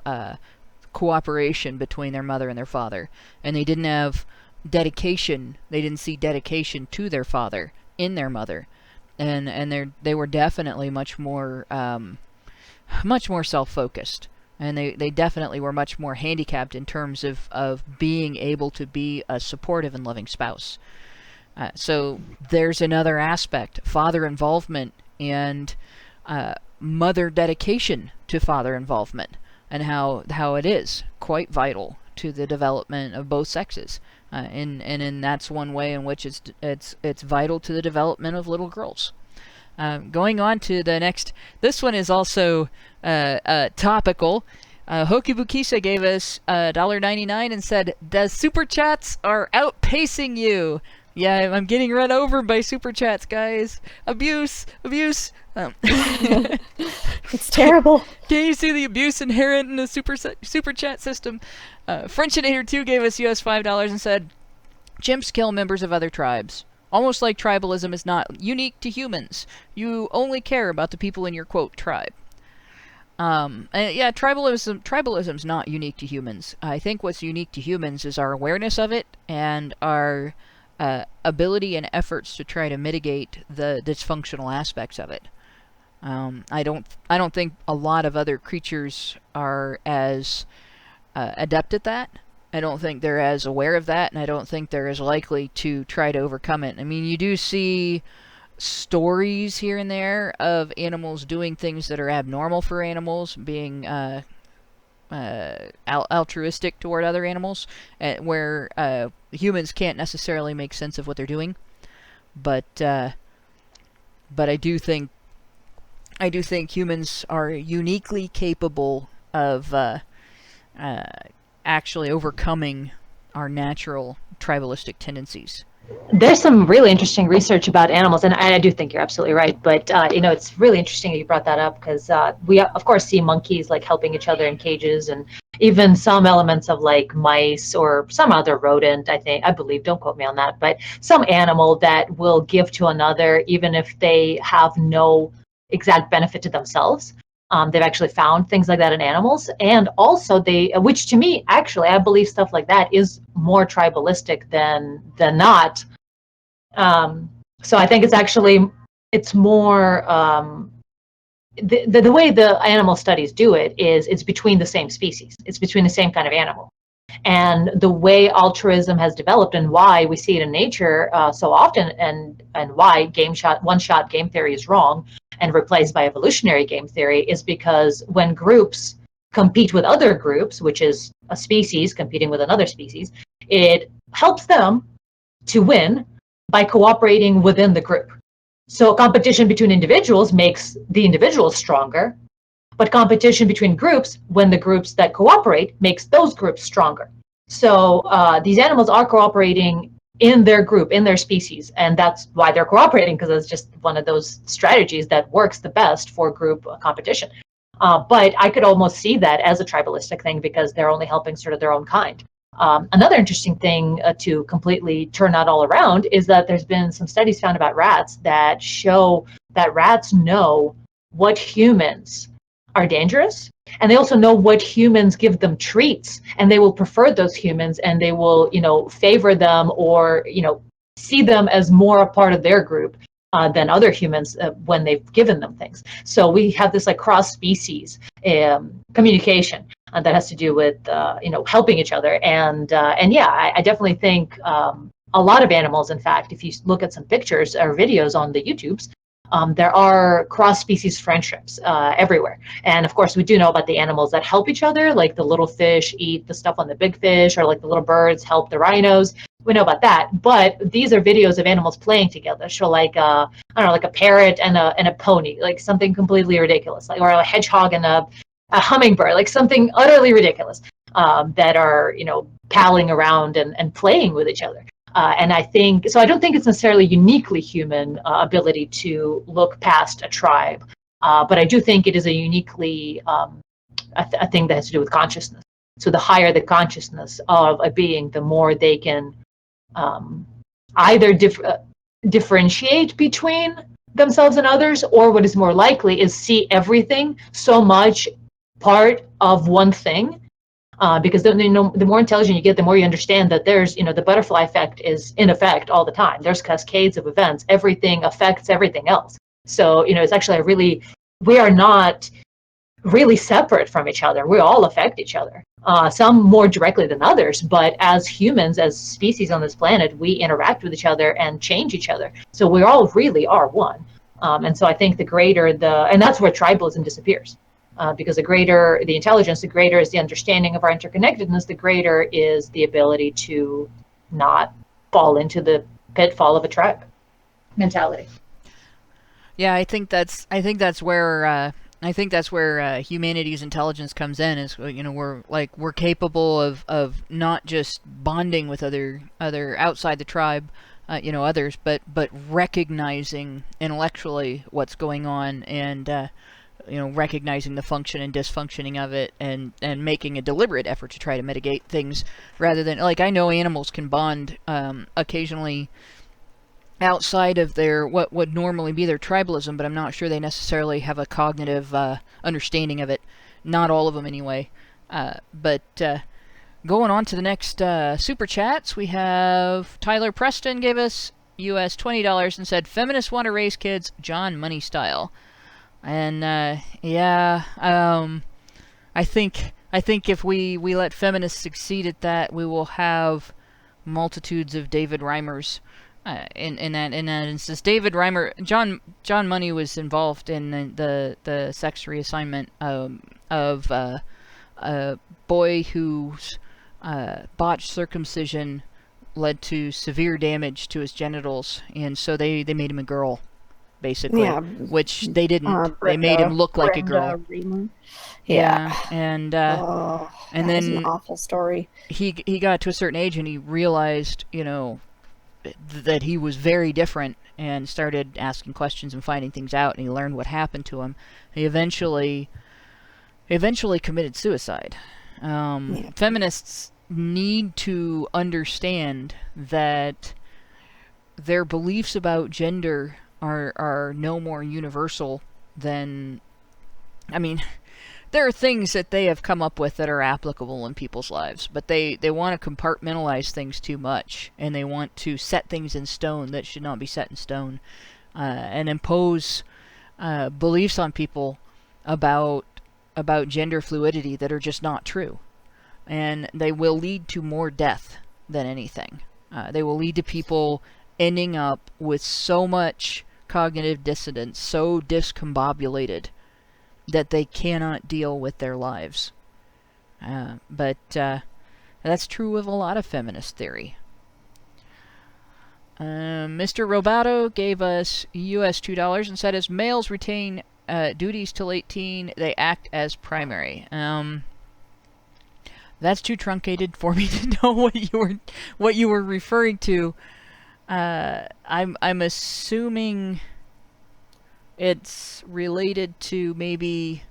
cooperation between their mother and their father, and they didn't have dedication. They didn't see dedication to their father in their mother, and they were definitely much more self-focused, and they definitely were much more handicapped in terms of being able to be a supportive and loving spouse. So there's another aspect: father involvement and mother dedication to father involvement, and how it is quite vital to the development of both sexes, and that's one way in which it's vital to the development of little girls. Going on to the next, this one is also topical. Hokibukisa gave us $1.99 and said, "The super chats are outpacing you." Yeah, I'm getting run over by super chats, guys. Abuse. It's terrible. Can you see the abuse inherent in the super chat system? Frenchinator 2 gave us US $5 and said, "Chimps kill members of other tribes. Almost like tribalism is not unique to humans. You only care about the people in your, quote, tribe." Yeah, tribalism's not unique to humans. I think what's unique to humans is our awareness of it and our ability and efforts to try to mitigate the dysfunctional aspects of it. I don't think a lot of other creatures are as adept at that. I don't think they're as aware of that, and I don't think they're as likely to try to overcome it. I mean, you do see stories here and there of animals doing things that are abnormal for animals, being altruistic toward other animals, where humans can't necessarily make sense of what they're doing. But I do think humans are uniquely capable of actually overcoming our natural tribalistic tendencies There's some really interesting research about animals, and I do think you're absolutely right. But it's really interesting that you brought that up because we of course see monkeys like helping each other in cages, and even some elements of like mice or some other rodent. I believe. Don't quote me on that, but some animal that will give to another even if they have no exact benefit to themselves. They've actually found things like that in animals, and also which to me, actually, I believe stuff like that is more tribalistic than not. So I think it's more the way the animal studies do it is it's between the same species. It's between the same kind of animal. And the way altruism has developed and why we see it in nature so often, and why one shot game theory is wrong and replaced by evolutionary game theory, is because when groups compete with other groups, which is a species competing with another species, it helps them to win by cooperating within the group. So competition between individuals makes the individuals stronger, but competition between groups, when the groups that cooperate, makes those groups stronger. So these animals are cooperating in their group, in their species, and that's why they're cooperating, because it's just one of those strategies that works the best for group competition. But I could almost see that as a tribalistic thing because they're only helping sort of their own kind. Another interesting thing to completely turn that all around is that there's been some studies found about rats that show that rats know what humans are dangerous, and they also know what humans give them treats, and they will prefer those humans, and they will, favor them, or see them as more a part of their group than other humans when they've given them things. So we have this like cross species communication that has to do with helping each other, and yeah, I definitely think a lot of animals, in fact, if you look at some pictures or videos on the YouTubes, there are cross-species friendships everywhere. And of course, we do know about the animals that help each other, like the little fish eat the stuff on the big fish, or like the little birds help the rhinos. We know about that. But these are videos of animals playing together. So like, I don't know, like a parrot and a pony, like something completely ridiculous, like, or a hedgehog and a hummingbird, like something utterly ridiculous, that are, palling around and playing with each other. And I don't think it's necessarily uniquely human ability to look past a tribe, but I do think it is a uniquely a thing that has to do with consciousness. So the higher the consciousness of a being, the more they can either differentiate between themselves and others, or what is more likely is see everything so much part of one thing. Because the more intelligent you get, the more you understand that there's, the butterfly effect is in effect all the time. There's cascades of events. Everything affects everything else. So, it's actually we are not really separate from each other. We all affect each other, some more directly than others. But as humans, as species on this planet, we interact with each other and change each other. So we all really are one. And so I think and that's where tribalism disappears. Because the greater the intelligence, the greater is the understanding of our interconnectedness, the greater is the ability to not fall into the pitfall of a tribe mentality. Yeah, I think that's where humanity's intelligence comes in. Is we're capable of not just bonding with other outside the tribe, others, but recognizing intellectually what's going on, and recognizing the function and dysfunctioning of it, and making a deliberate effort to try to mitigate things, rather than, like, I know animals can bond occasionally outside of their what would normally be their tribalism, but I'm not sure they necessarily have a cognitive understanding of it. Not all of them, anyway. But going on to the next super chats, we have Tyler Preston gave us US $20 and said, "Feminists want to raise kids John Money style." And I think if we let feminists succeed at that, we will have multitudes of David Reimers. In that instance, David Reimer, John Money was involved in the sex reassignment of a boy whose botched circumcision led to severe damage to his genitals, and so they made him a girl, basically. Yeah, which they didn't. They made him look like a girl. Yeah, and then an awful story. He got to a certain age and he realized, that he was very different, and started asking questions and finding things out, and he learned what happened to him. He eventually committed suicide. Feminists need to understand that their beliefs about gender are no more universal than... I mean, there are things that they have come up with that are applicable in people's lives, but they want to compartmentalize things too much, and they want to set things in stone that should not be set in stone, and impose beliefs on people about gender fluidity that are just not true. And they will lead to more death than anything. They will lead to people ending up with so much cognitive dissonance, so discombobulated, that they cannot deal with their lives. But that's true of a lot of feminist theory. Mr. Robato gave us US $2 and said, as males retain duties till 18, they act as primary. That's too truncated for me to know what you were referring to. I'm assuming it's related to maybe...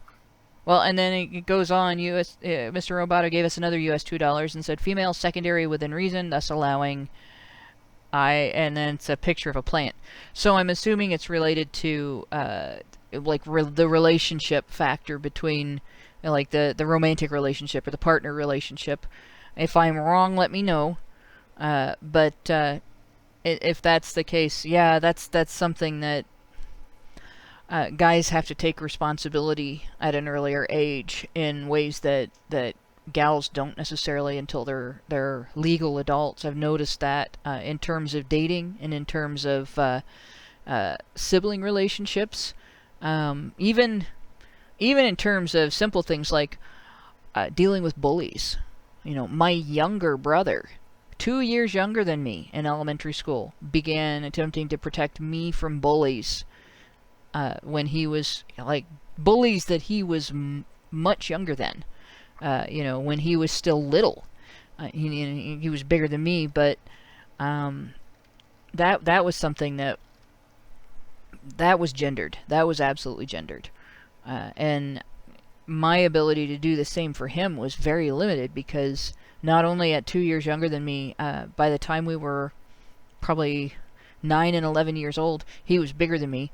Well, and then it goes on. Mr. Robato gave us another US $2 and said, female secondary within reason, thus allowing... and then it's a picture of a plant. So I'm assuming it's related to the relationship factor between like the romantic relationship or the partner relationship. If I'm wrong, let me know. But if that's the case, yeah, that's something that guys have to take responsibility at an earlier age in ways that gals don't necessarily until they're legal adults. I've noticed that in terms of dating and in terms of sibling relationships, even in terms of simple things like dealing with bullies. You know, my younger brother, 2 years younger than me in elementary school, began attempting to protect me from bullies when he was bullies that he was much younger than. When he was still little. He was bigger than me, but that was something that was gendered. That was absolutely gendered. And my ability to do the same for him was very limited, because not only at 2 years younger than me, by the time we were probably 9 and 11 years old, he was bigger than me.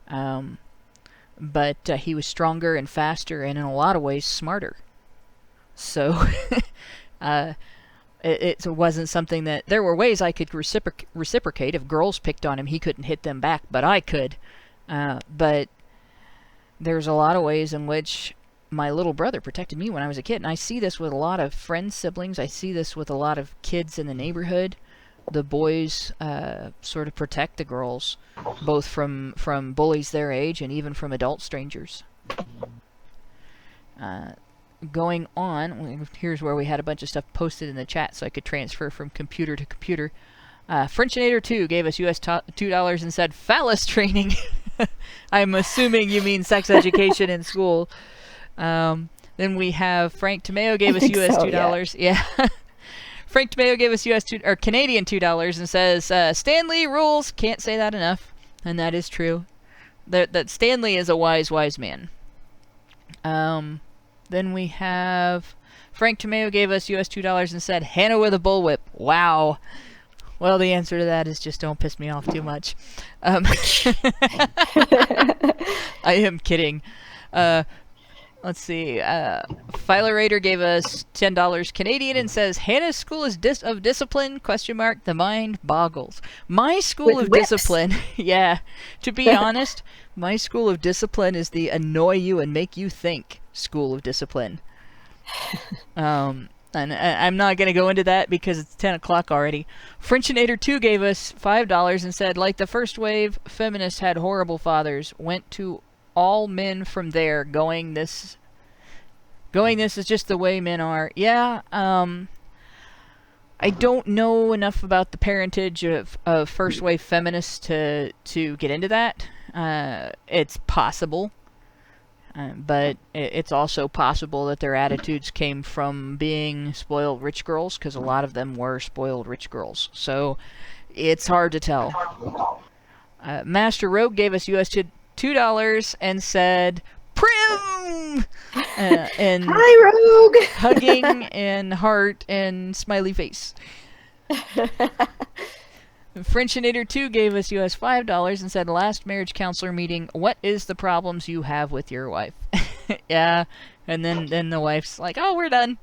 But he was stronger and faster and in a lot of ways smarter. So it wasn't something that... There were ways I could reciprocate. If girls picked on him, he couldn't hit them back, but I could. But there's a lot of ways in which my little brother protected me when I was a kid. And I see this with a lot of friends' siblings. I see this with a lot of kids in the neighborhood. The boys sort of protect the girls, both from bullies their age and even from adult strangers. Going on, here's where we had a bunch of stuff posted in the chat so I could transfer from computer to computer. Frenchinator 2 gave us US $2 and said, phallus training. I'm assuming you mean sex education in school. Then we have Frank Tomeo gave us US $2. Yeah. Frank Tomeo gave us Canadian $2 and says, Stanley rules. Can't say that enough. And that is true. That Stanley is a wise man. Then we have Frank Tomeo gave us US $2 and said, Hannah with a bullwhip. Wow. Well, the answer to that is just don't piss me off too much. I am kidding. Let's see. Philerator gave us $10 Canadian and says, Hannah's school is of discipline, ? The mind boggles. My school of discipline, yeah, to be honest, my school of discipline is the annoy you and make you think school of discipline. And I'm not going to go into that because it's 10 o'clock already. Frenchinator 2 gave us $5 and said, like the first wave, feminists had horrible fathers, went to all men from there, going this is just the way men are. Yeah, I don't know enough about the parentage of first wave feminists to get into that. It's possible. But it's also possible that their attitudes came from being spoiled rich girls, because a lot of them were spoiled rich girls. So It's hard to tell. Master Rogue gave us US $2 and said, Prim! And Hi, Rogue! hugging and heart and smiley face. Frenchinator 2 gave us US $5 and said, last marriage counselor meeting, what is the problems you have with your wife? Yeah, and then the wife's like, oh, we're done.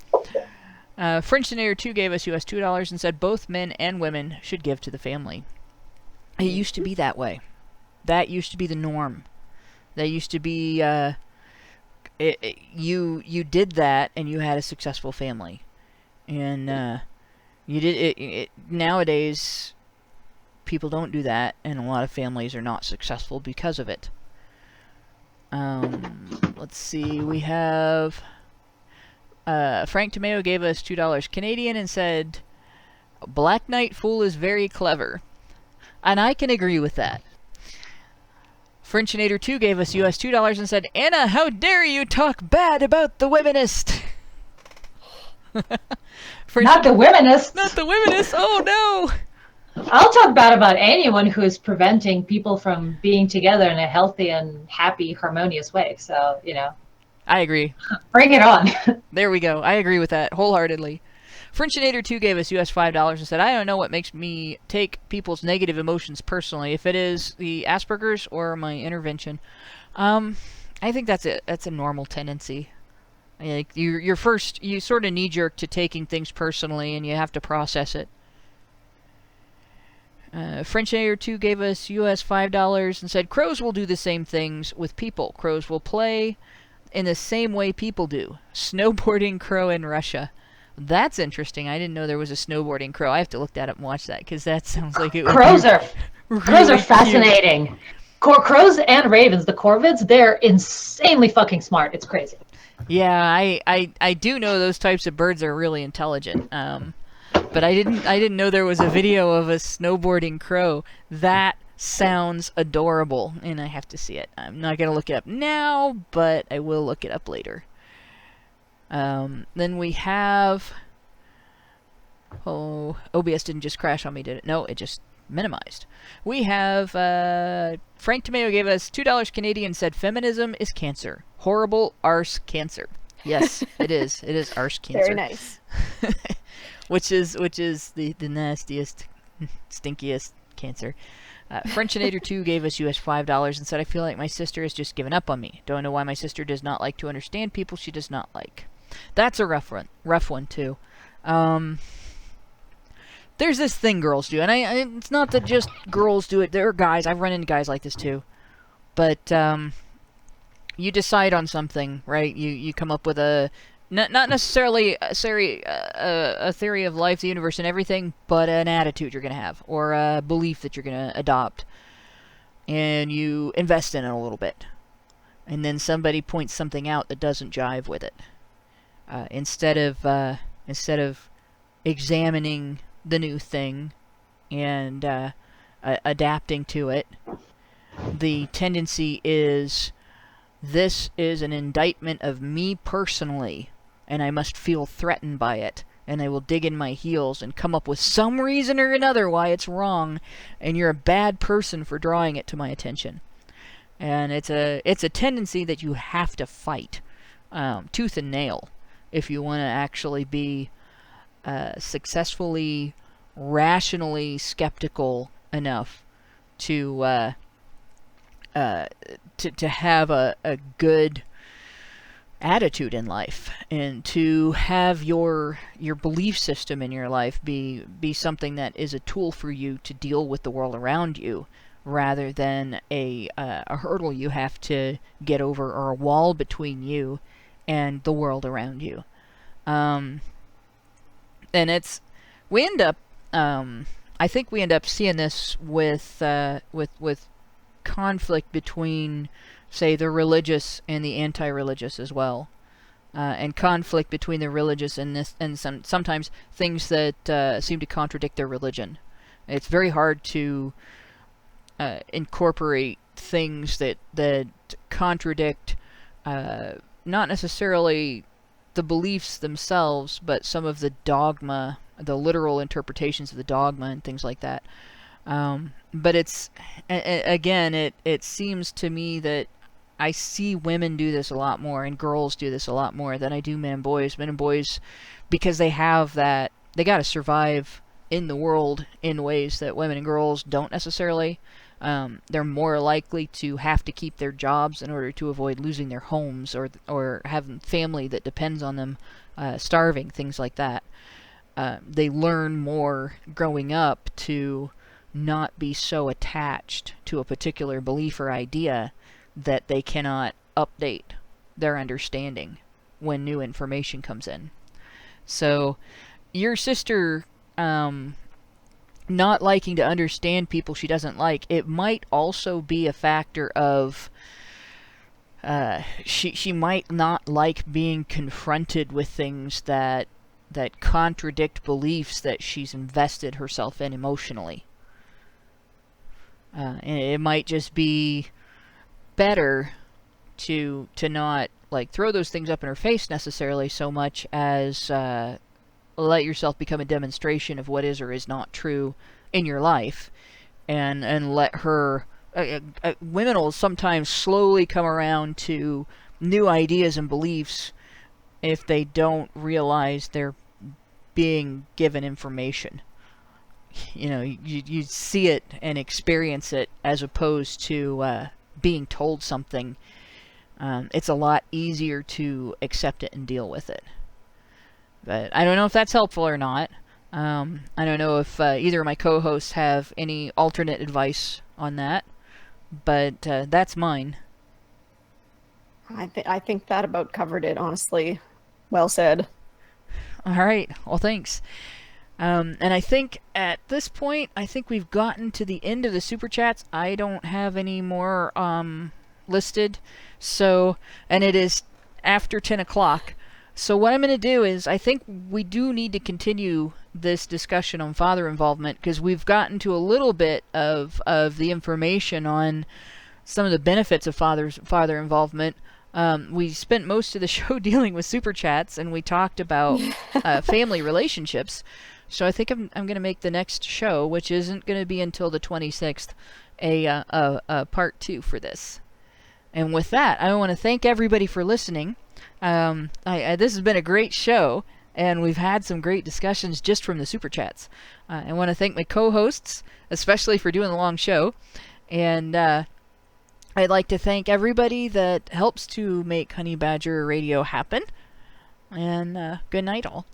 Frenchinator 2 gave us US $2 and said, both men and women should give to the family. It used to be that way. That used to be the norm. That used to be, you did that and you had a successful family. And you did it. Nowadays, people don't do that, and a lot of families are not successful because of it. Let's see, we have Frank Tomeo gave us $2 Canadian and said, Black Knight Fool is very clever. And I can agree with that. Frenchinator 2 gave us US $2 and said, Anna, how dare you talk bad about the womenist? Not the womenist. Not the womenist. Oh no. I'll talk bad about anyone who is preventing people from being together in a healthy and happy, harmonious way. So, I agree. Bring it on. There we go. I agree with that wholeheartedly. Frenchinator 2 gave us US $5 and said, I don't know what makes me take people's negative emotions personally, if it is the Asperger's or my intervention. I think that's it. That's a normal tendency. Like you sort of knee-jerk to taking things personally, and you have to process it. Frenchinator 2 gave us US $5 and said, crows will do the same things with people. Crows will play in the same way people do. Snowboarding crow in Russia. That's interesting. I didn't know there was a snowboarding crow. I have to look that up and watch that, because that sounds like it would crows are really fascinating. Crows and ravens, the corvids, they're insanely fucking smart. It's crazy. Yeah, I do know those types of birds are really intelligent. But I didn't know there was a video of a snowboarding crow. That sounds adorable, and I have to see it. I'm not gonna look it up now, but I will look it up later. Then we have... Oh, OBS didn't just crash on me, did it? No, it just minimized. We have... Frank Tomeo gave us $2 Canadian and said, feminism is cancer. Horrible arse cancer. Yes, it is. It is arse cancer. Very nice. which is the nastiest, stinkiest cancer. Frenchinator 2 gave us US $5 and said, I feel like my sister has just given up on me. Don't know why my sister does not like to understand people she does not like. That's a rough one too. There's this thing girls do, and it's not that just girls do it. There are guys. I've run into guys like this too. But you decide on something, right? You come up with not necessarily a theory of life, the universe, and everything, but an attitude you're going to have, or a belief that you're going to adopt. And you invest in it a little bit. And then somebody points something out that doesn't jive with it. Instead of examining the new thing and adapting to it, the tendency is, this is an indictment of me personally, and I must feel threatened by it, and I will dig in my heels and come up with some reason or another why it's wrong, and you're a bad person for drawing it to my attention. And it's a tendency that you have to fight tooth and nail if you want to actually be successfully, rationally skeptical enough to have a good attitude in life, and to have your belief system in your life be something that is a tool for you to deal with the world around you, rather than a hurdle you have to get over, or a wall between you and the world around you. And we end up I think we end up seeing this with conflict between, say, the religious and the anti-religious as well, and conflict between the religious and sometimes things that seem to contradict their religion. It's very hard to incorporate things that contradict not necessarily the beliefs themselves, but some of the dogma, the literal interpretations of the dogma and things like that. But again, it seems to me that I see women do this a lot more and girls do this a lot more than I do men and boys. Men and boys, because they have that, they got to survive in the world in ways that women and girls don't necessarily. They're more likely to have to keep their jobs in order to avoid losing their homes or having family that depends on them starving, things like that. They learn more growing up to not be so attached to a particular belief or idea that they cannot update their understanding when new information comes in. So your sister not liking to understand people she doesn't like, it might also be a factor of she might not like being confronted with things that contradict beliefs that she's invested herself in emotionally. And it might just be better to not like throw those things up in her face necessarily so much as let yourself become a demonstration of what is or is not true in your life, and let her women will sometimes slowly come around to new ideas and beliefs if they don't realize they're being given information. You know, you see it and experience it as opposed to being told something. It's a lot easier to accept it and deal with it. But I don't know if that's helpful or not. I don't know if either of my co-hosts have any alternate advice on that, but that's mine. I think that about covered it, honestly. Well said. All right. Well, thanks. And I think at this point, I think we've gotten to the end of the Super Chats. I don't have any more listed. So, and it is after 10 o'clock. So what I'm going to do is, I think we do need to continue this discussion on father involvement, because we've gotten to a little bit of the information on some of the benefits of father involvement. We spent most of the show dealing with Super Chats, and we talked about family relationships. So I think I'm going to make the next show, which isn't going to be until the 26th, a part 2 for this. And with that, I want to thank everybody for listening. This has been a great show, and we've had some great discussions just from the Super Chats. I want to thank my co-hosts, especially for doing the long show. And I'd like to thank everybody that helps to make Honey Badger Radio happen. And good night, all.